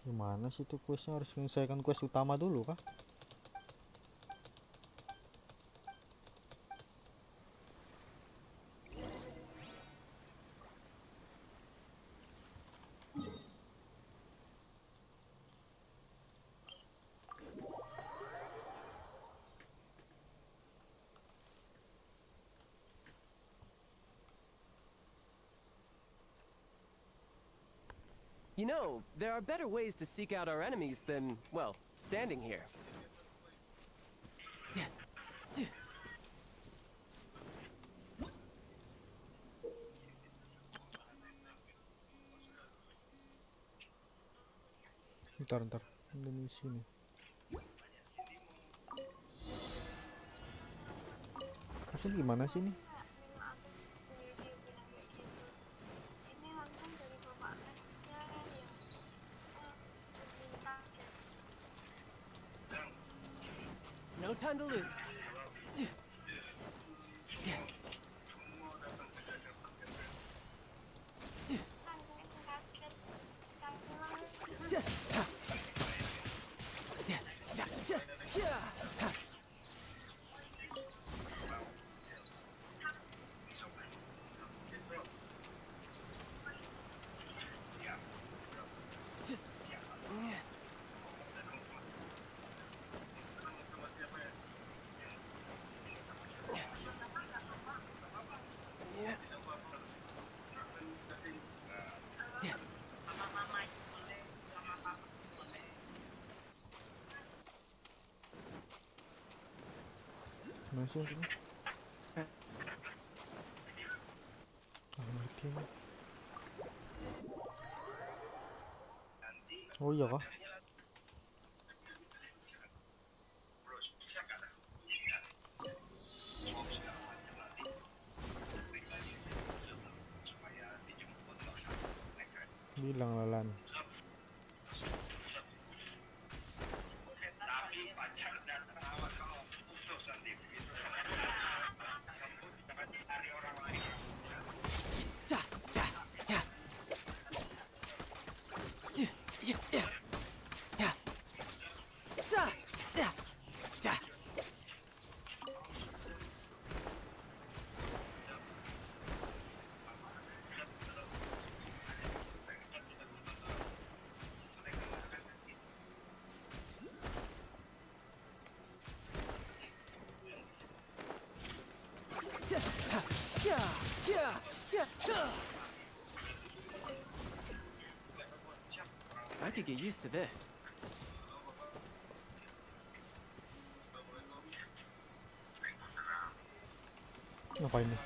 Gimana sih tuh questnya, harus menyelesaikan quest utama dulu kah? You know, there are better ways to seek out our enemies than, well, standing here. Ntar, ada misi nih. Maksudnya gimana sih nih? No time to lose. Masuk sini. Oke. Oh iya kah? Bilang lalan. I could get used to this. Ngapain nih?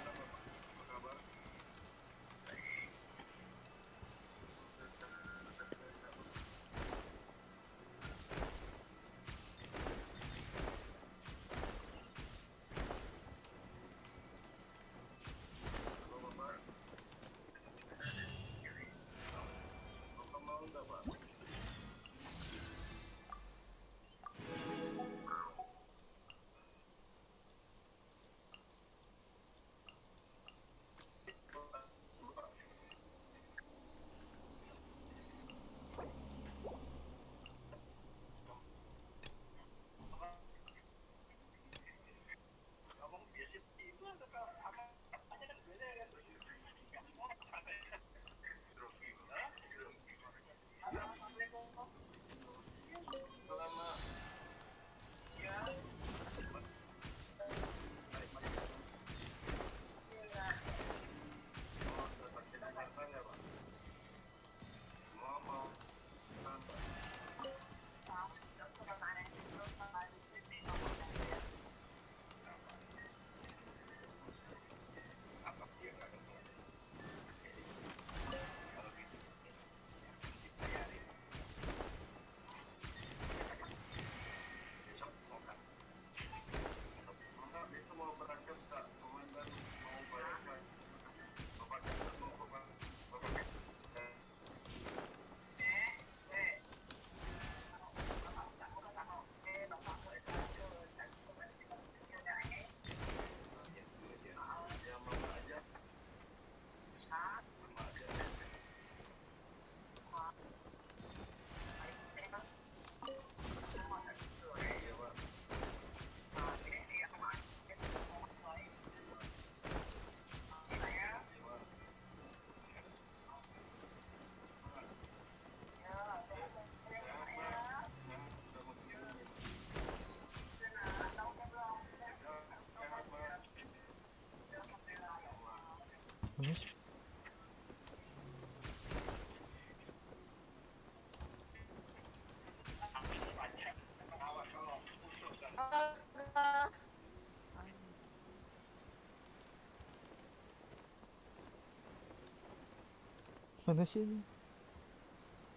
Mana sih ini?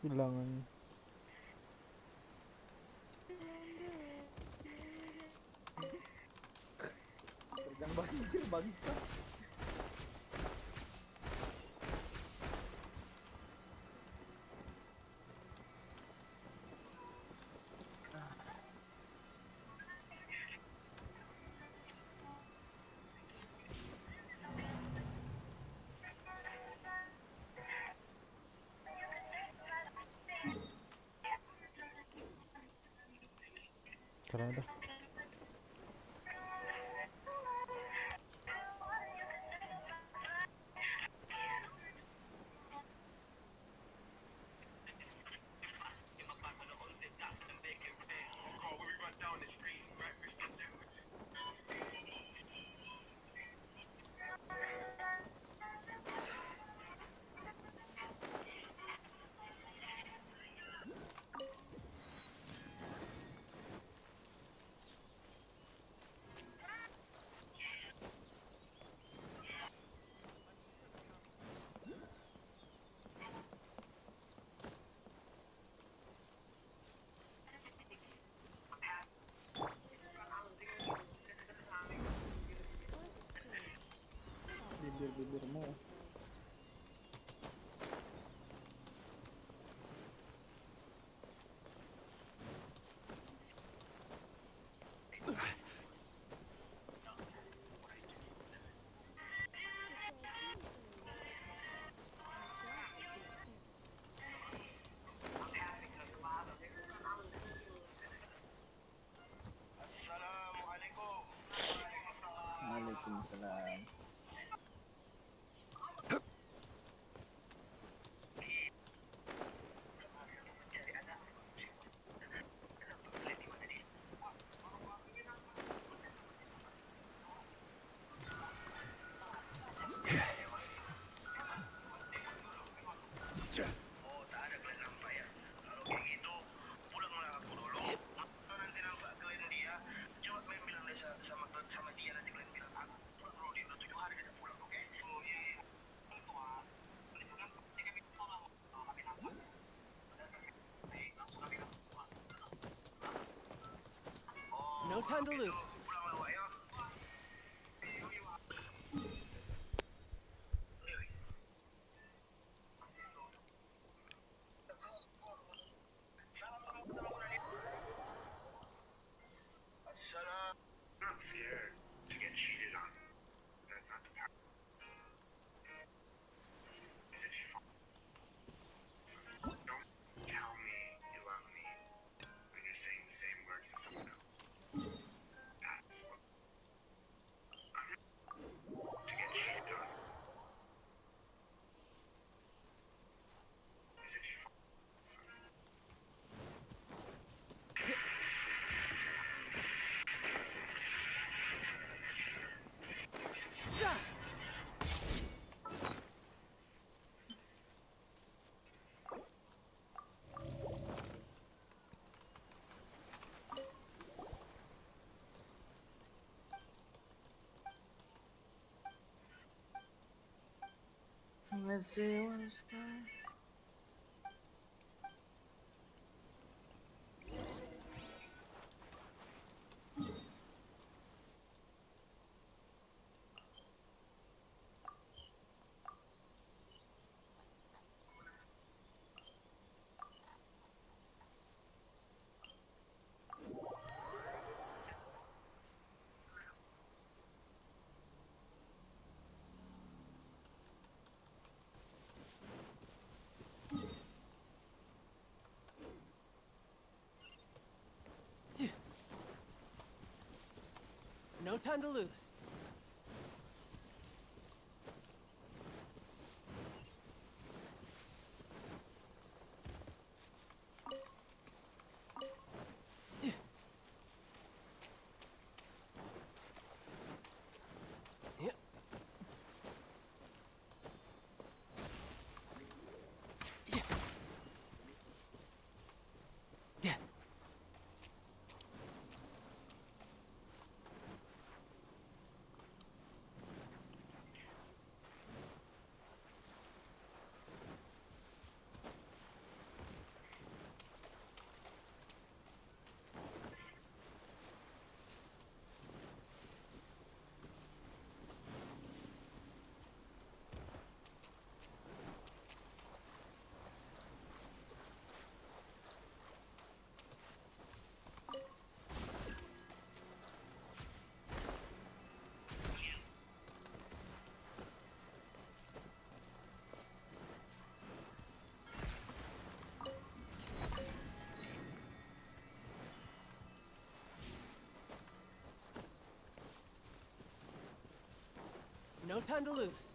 Bilangan. Terjang banjir bangsa. Karena ada. Bibir-bibirmu. Waalaikumsalam. No time to lose. Not scared to get cheated on. That's not the power. Is it fun? Don't tell me you love me when you're saying the same words to someone else. That Let's see what's going. No time to lose. No time to lose.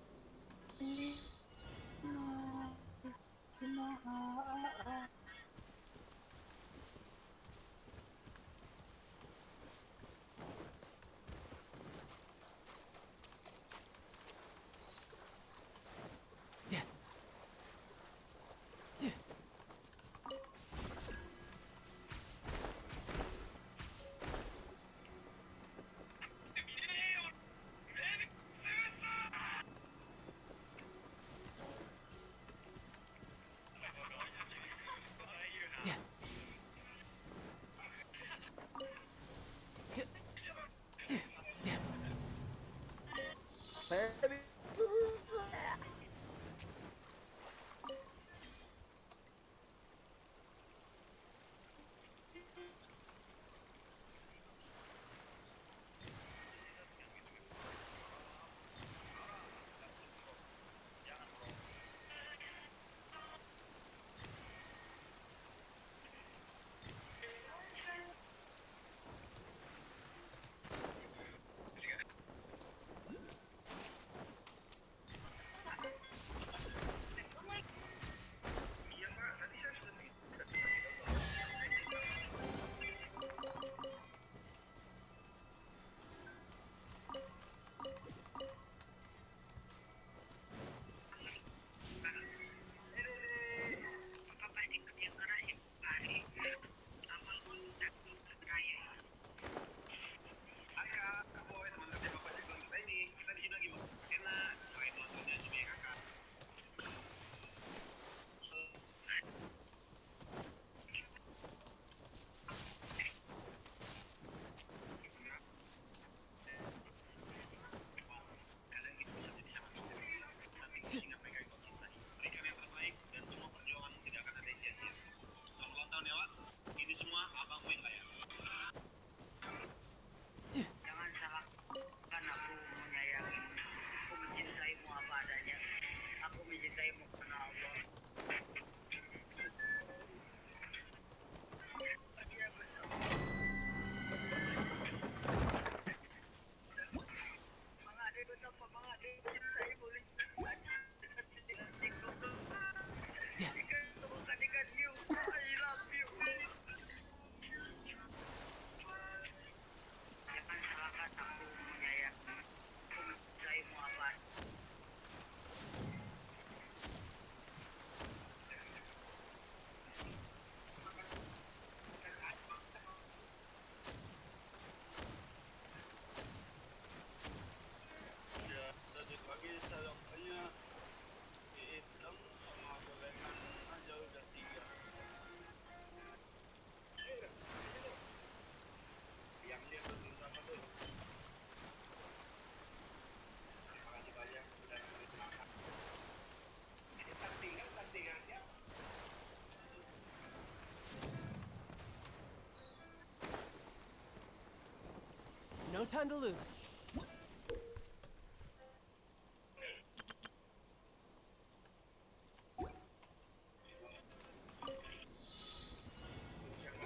time to lose.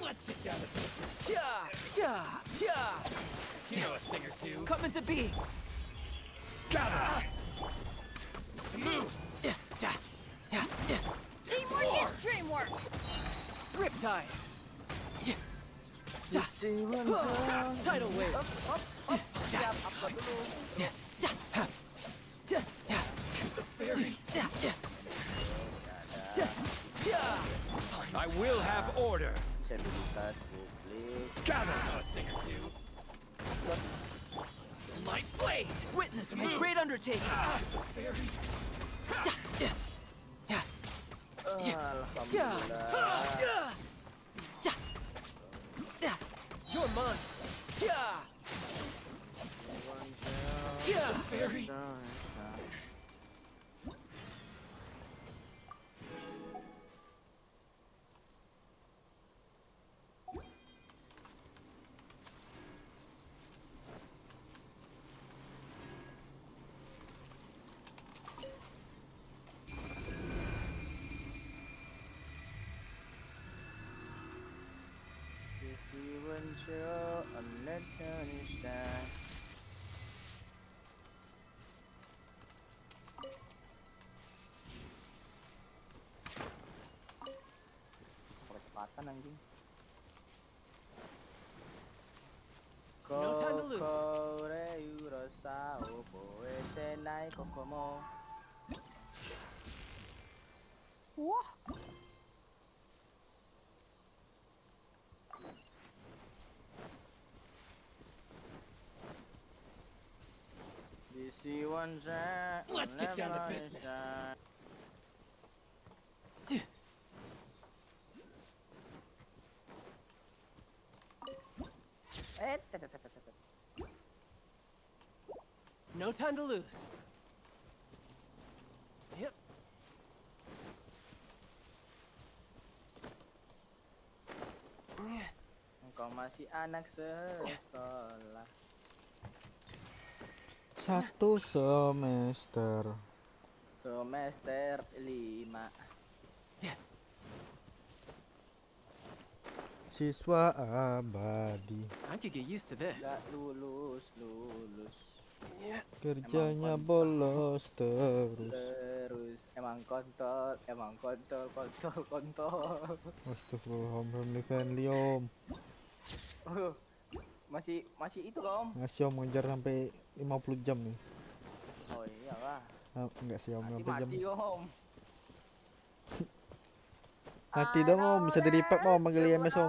Let's get down to business. You know a thing or two. Coming to be. Gather. Move. Teamwork is dreamwork. Riptide. Tidal wave. I will have order. Gather a thing or two. My blade. Witness my great undertaking. You're mine. Fairy. Percepatan anjing. No time to lose. Wah. Let's get down to business. No time to lose. Yep. Engkau masih anak sekolah. 1 semester. Semester 5. Siswa abadi. I could get used to this. Gak lulus. Kerjanya bolos terus. Emang kontol. Astagfirullahaladzim. Masih itu Om. Masih Om ngejar sampai 50 jam nih. Oh iyalah. Enggak sih Om, 50 jam. Mati Om. Mati dong Om, bisa di-revive Om, manggil IMS Om.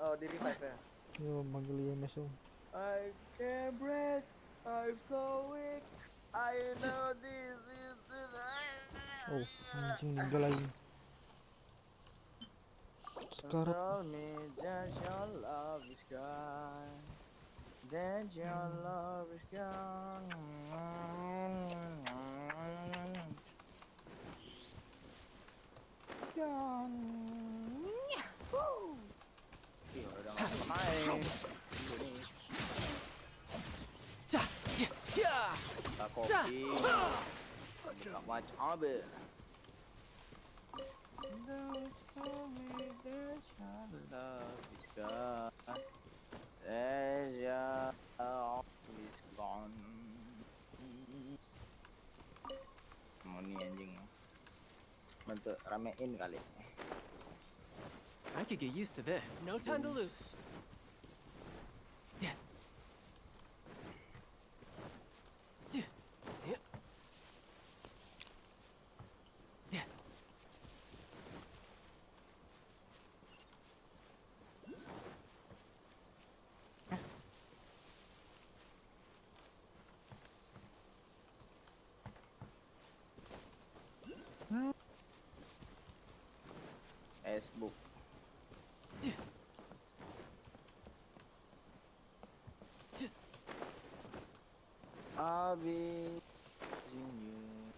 Oh, di-revive ya. Yo, manggil IMS Om. I can't breathe. I'm so weak. I know this is Oh, anjing meninggal lagi. Sekarang tell me that your love is gone. That your love is gone. Gone. Ih, udah nggak bisa main. Kita kopi. Gak macam apa. Don't tell me that your love is gone. That your love is gone. Mau nih anjing. Bentuk ramein kali. I could get used to this. No time to lose. Facebook. I'll be in you.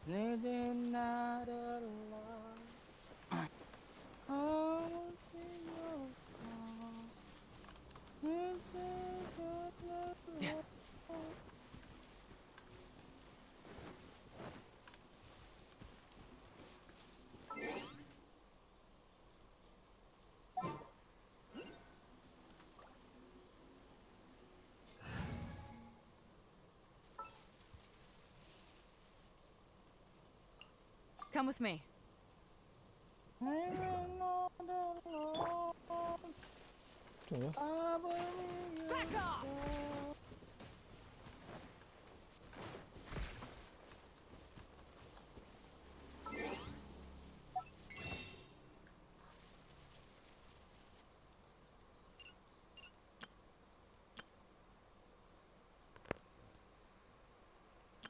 Needing not a lot. Oh, Come with me. Back off!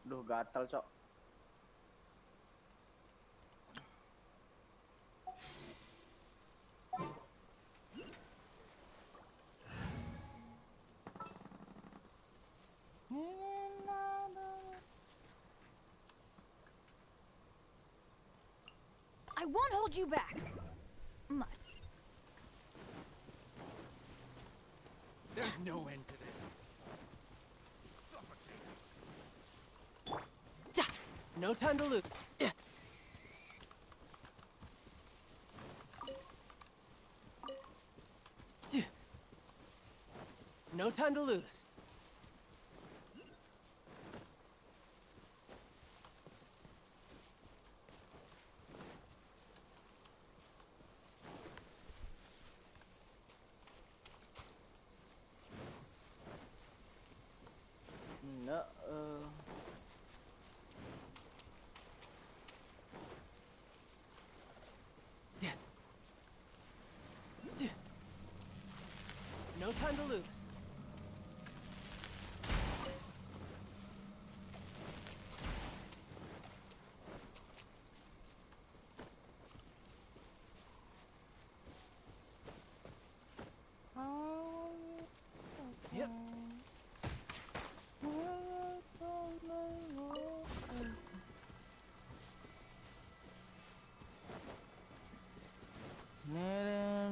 Duh, gatal, Cok. I won't hold you back. Much. There's no end to this. No time to lose. No time to lose. No, No time to lose. Yep.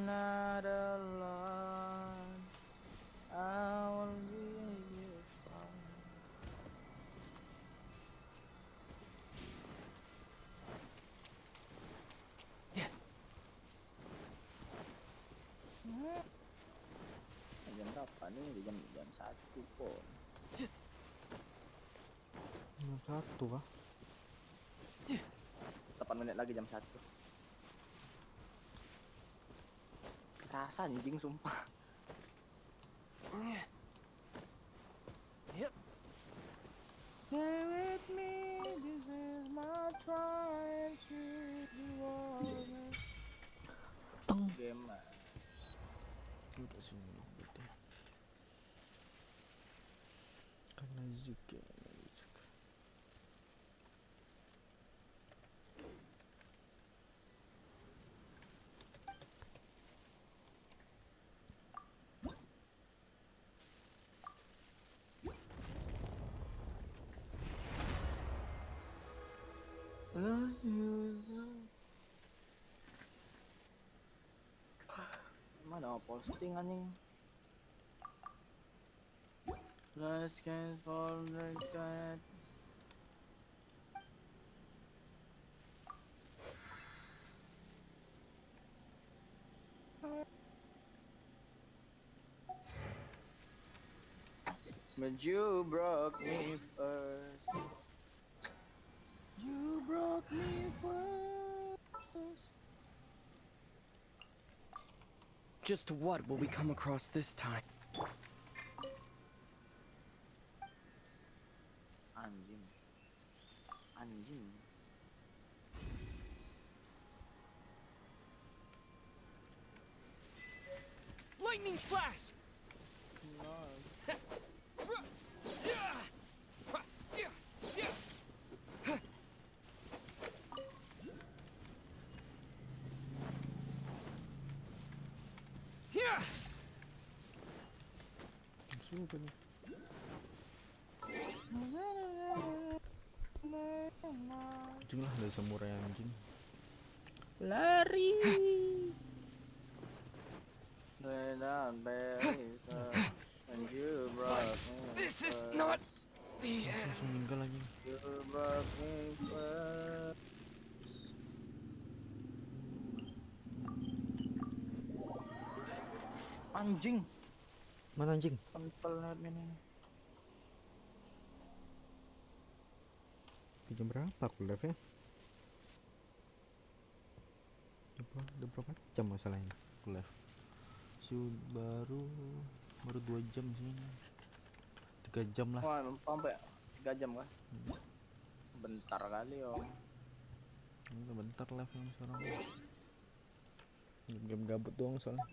not alone. I will be your jam berapa nih? Jam 1 pun. Jam 1 kah? 8 menit lagi jam 1. Kerasa anjing sumpah. Yep. Stay with me, this is my time to be honest. Game. Udah sini gitu. Karena juga. Mana posting anjing? Let's get for the cat. But you broke me first. You broke me first. Just what will we come across this time? Anjing. Anjing. Lightning flash! Sumpah nih. Anjing lah, ada samurai anjing. Lari. This is not the end. Langsung meninggal anjing. Anjing. Mana anjing? Tempel admin ini. Jam berapa aku live ya? Udah berapa jam masalahnya aku live? Baru 2 jam sih, 3 jam lah. Wah, sampai 3 jam kah? Bentar kali om. Udah bentar live yang sekarang. Game gabut doang soalnya.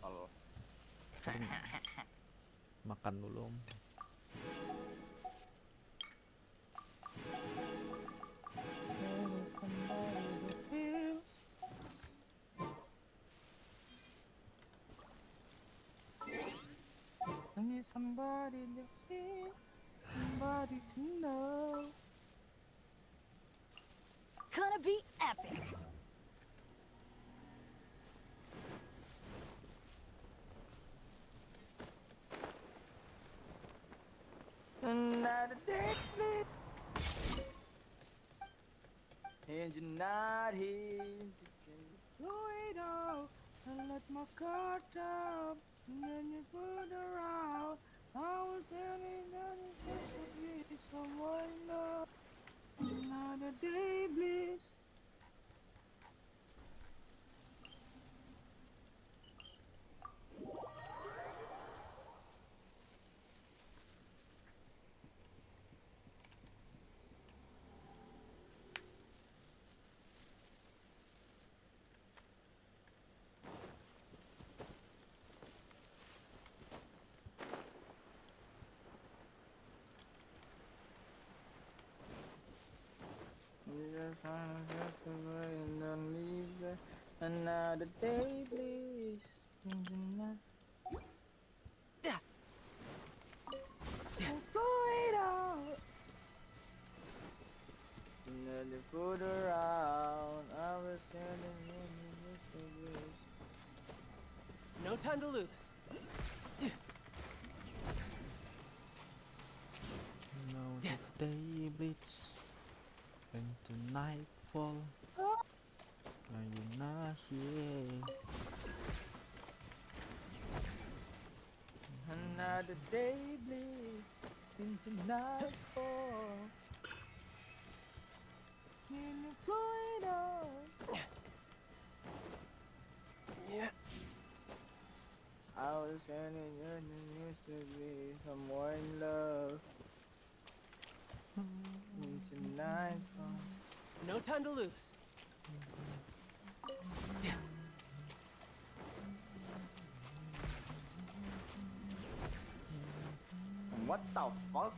Kalau makan dulu om. Somebody to feel, somebody to know. Gonna be epic. Another day, please. And you're not here to throw it all. I let my guard down, and then you put around. I was feeling that it would be someone love. Another day, please. Just wanna get away and then leave there. Another day, please. Blow it out. And then you put around. I was standing in the wish. No time to lose. Now the day bleeds into nightfall. Are you not here? Another day, please. Into nightfall. Can you blow it out? Yeah. I was standing in the used to be someone in love. Into nightfall. No time to lose. What the fuck?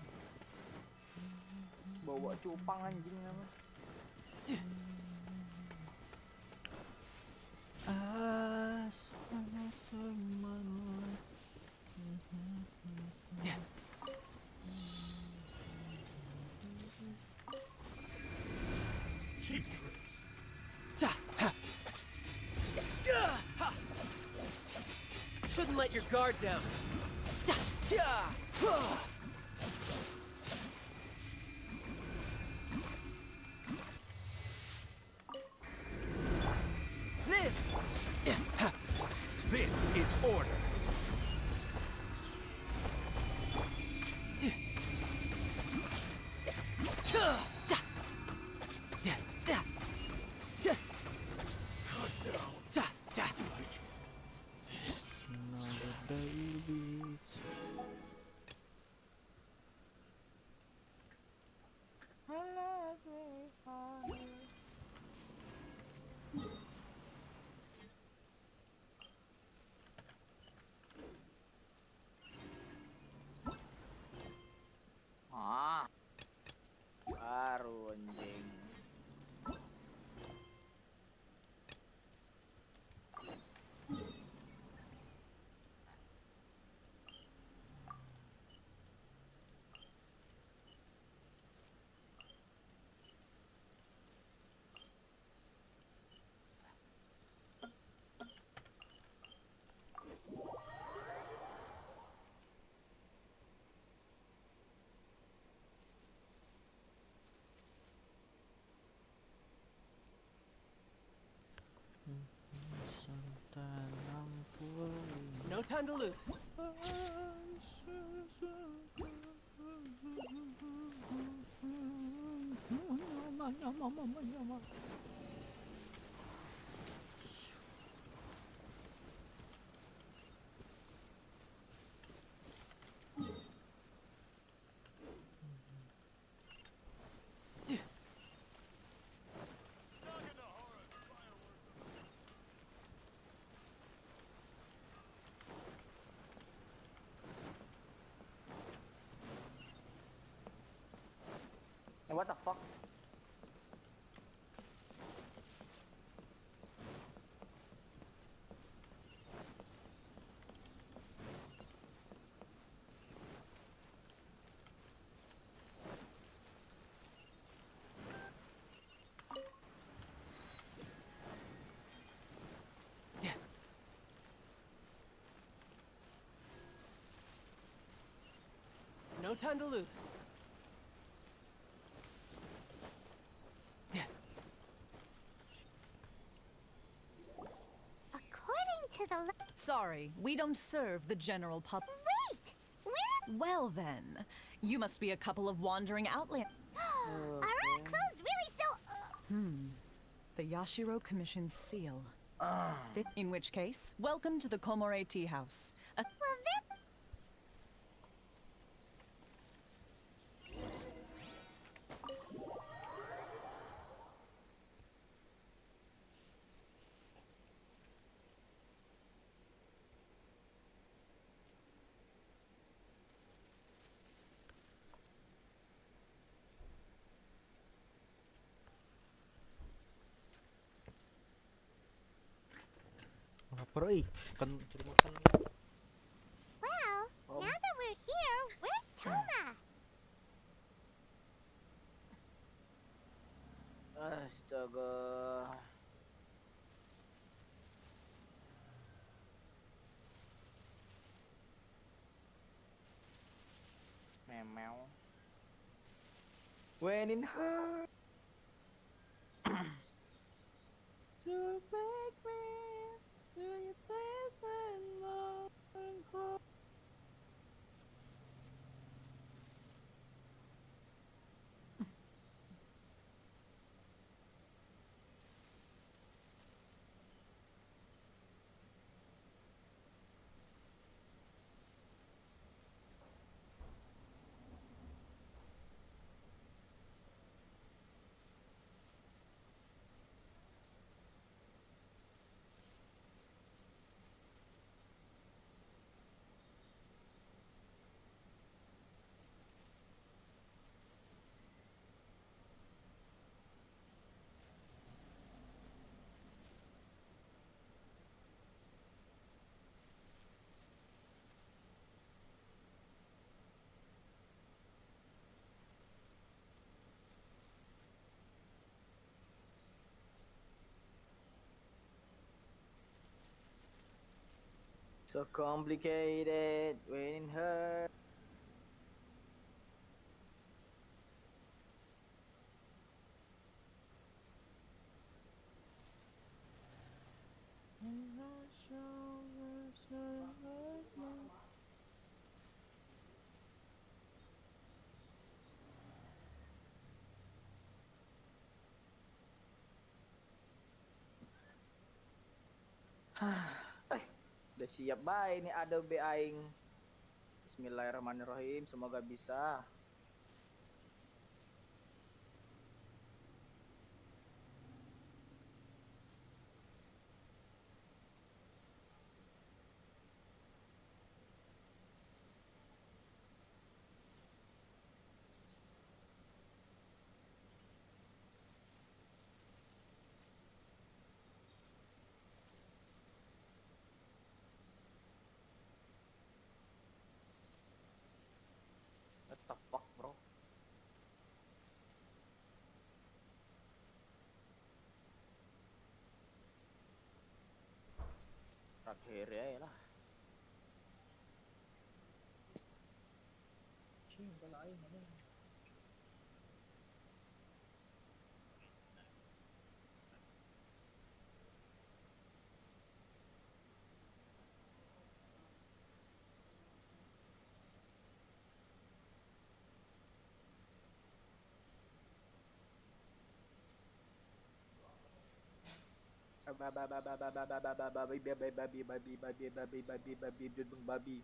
Bawa cupang anjing apa? Cheap tricks. Shouldn't let your guard down. This is order. Another day beats. Ah, baru anjing. No time to lose. What the fuck? No time to lose. According to the Sorry, we don't serve the general public. Wait! Where Well then, you must be a couple of wandering outlanders. are our clothes really so The Yashiro Commission's seal. In which case, welcome to the Komore Tea House. Lapar eh. Makan makan. Well, now that we're here, where's Toma? Astaga. Meow. When in her to make me do you place and love and hope. So complicated when in her. Udah siap bae ini ada be aing. Bismillahirrahmanirrahim, semoga bisa. What the fuck, bro? Terakhir ya lah. Cinta lain mana? Babi.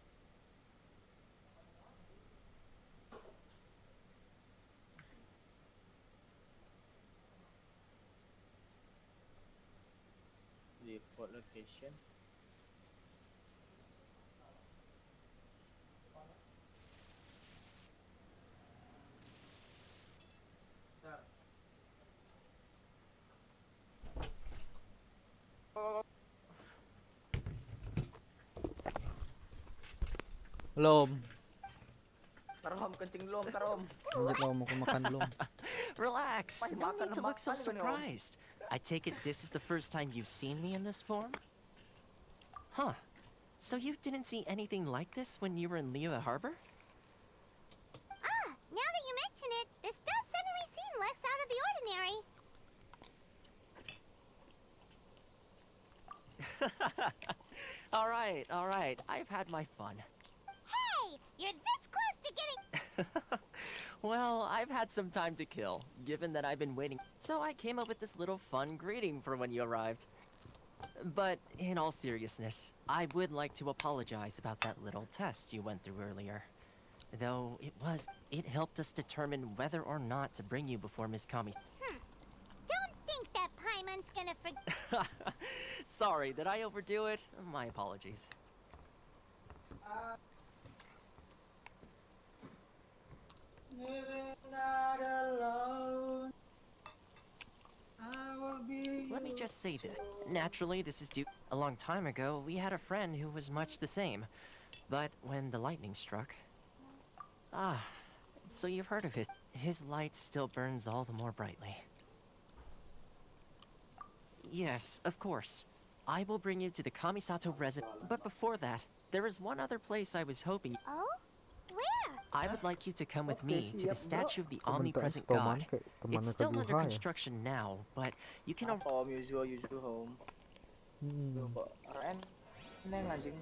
Default location. Lom. Tarom, kencing lom, tarom. Lanjut Lom, mau makan Lom. Relax. Pasti No makan need to look so makan kan, Om. surprised. I take it this is the first time you've seen me in this form? Huh. So you didn't see anything like this when you were in Liyue Harbor? Ah, now that you mention it, this does suddenly seem less out of the ordinary. All right. I've had my fun. Hey, you're this close to getting... Well, I've had some time to kill, given that I've been waiting. So I came up with this little fun greeting for when you arrived. But in all seriousness, I would like to apologize about that little test you went through earlier. Though it helped us determine whether or not to bring you before Miss Kami. Don't think that Paimon's gonna forget... Sorry, did I overdo it? My apologies. Let me just say this. Naturally, this is due. A long time ago, we had a friend who was much the same. But when the lightning struck... Ah, so you've heard of his light still burns all the more brightly. Yes, of course. I will bring you to the Kamisato residence. But before that, there is one other place I was hoping... Oh? Where? I would like you to come with me to the siap, statue of the Teman omnipresent tak god. kayak teman It's still under kedua ya. construction now, but you can... Home, usual home. Tuh kok, keren. Neng anjing.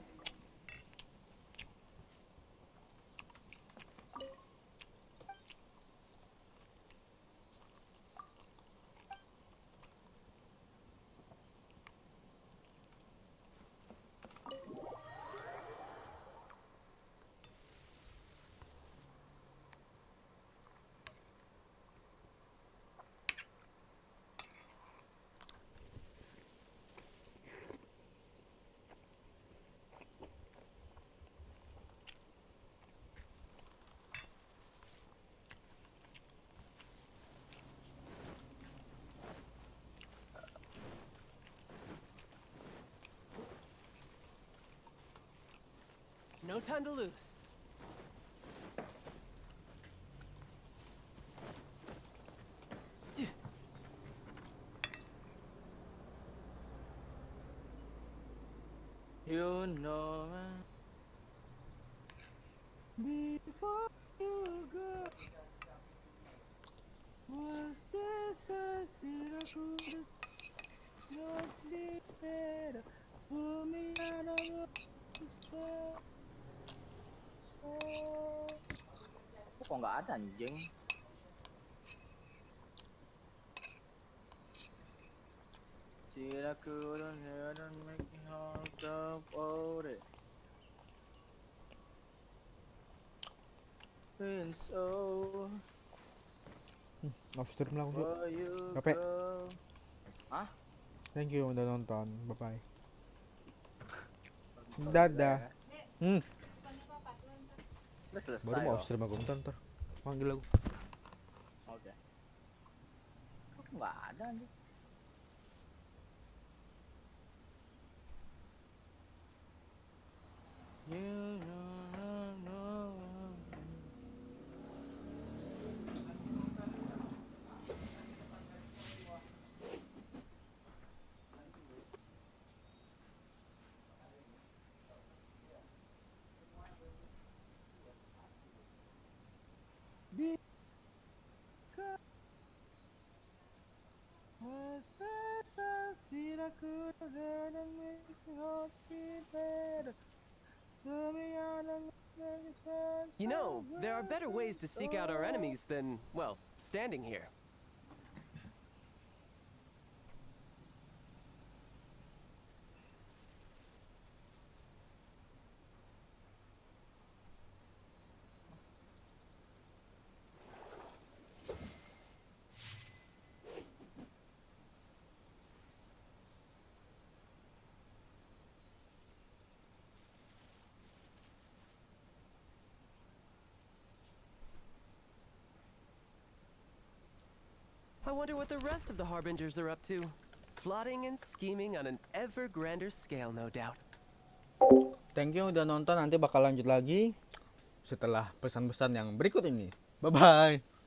No time to lose. You know before you go was this a secret? Not be better to me and I kok nggak ada anjing? See, I couldn't hear and make me hard up all day. Been so Off stream lang ako. for you, Kape. girl. Hah? Thank you udah nonton. Bye-bye. Dadah. Udah selesai. Baru mau kok. off stream aku ntar. Panggil aku. Oke. Kok nggak ada anjing? You know. Was this a seed I could have had and make me heart beat better? You know, there are better ways to seek out our enemies than, well, standing here. I wonder what the rest of the Harbingers are up to. Plotting and scheming on an ever grander scale, no doubt. Thank you udah nonton. Nanti bakal lanjut lagi setelah pesan-pesan yang berikut ini. Bye bye.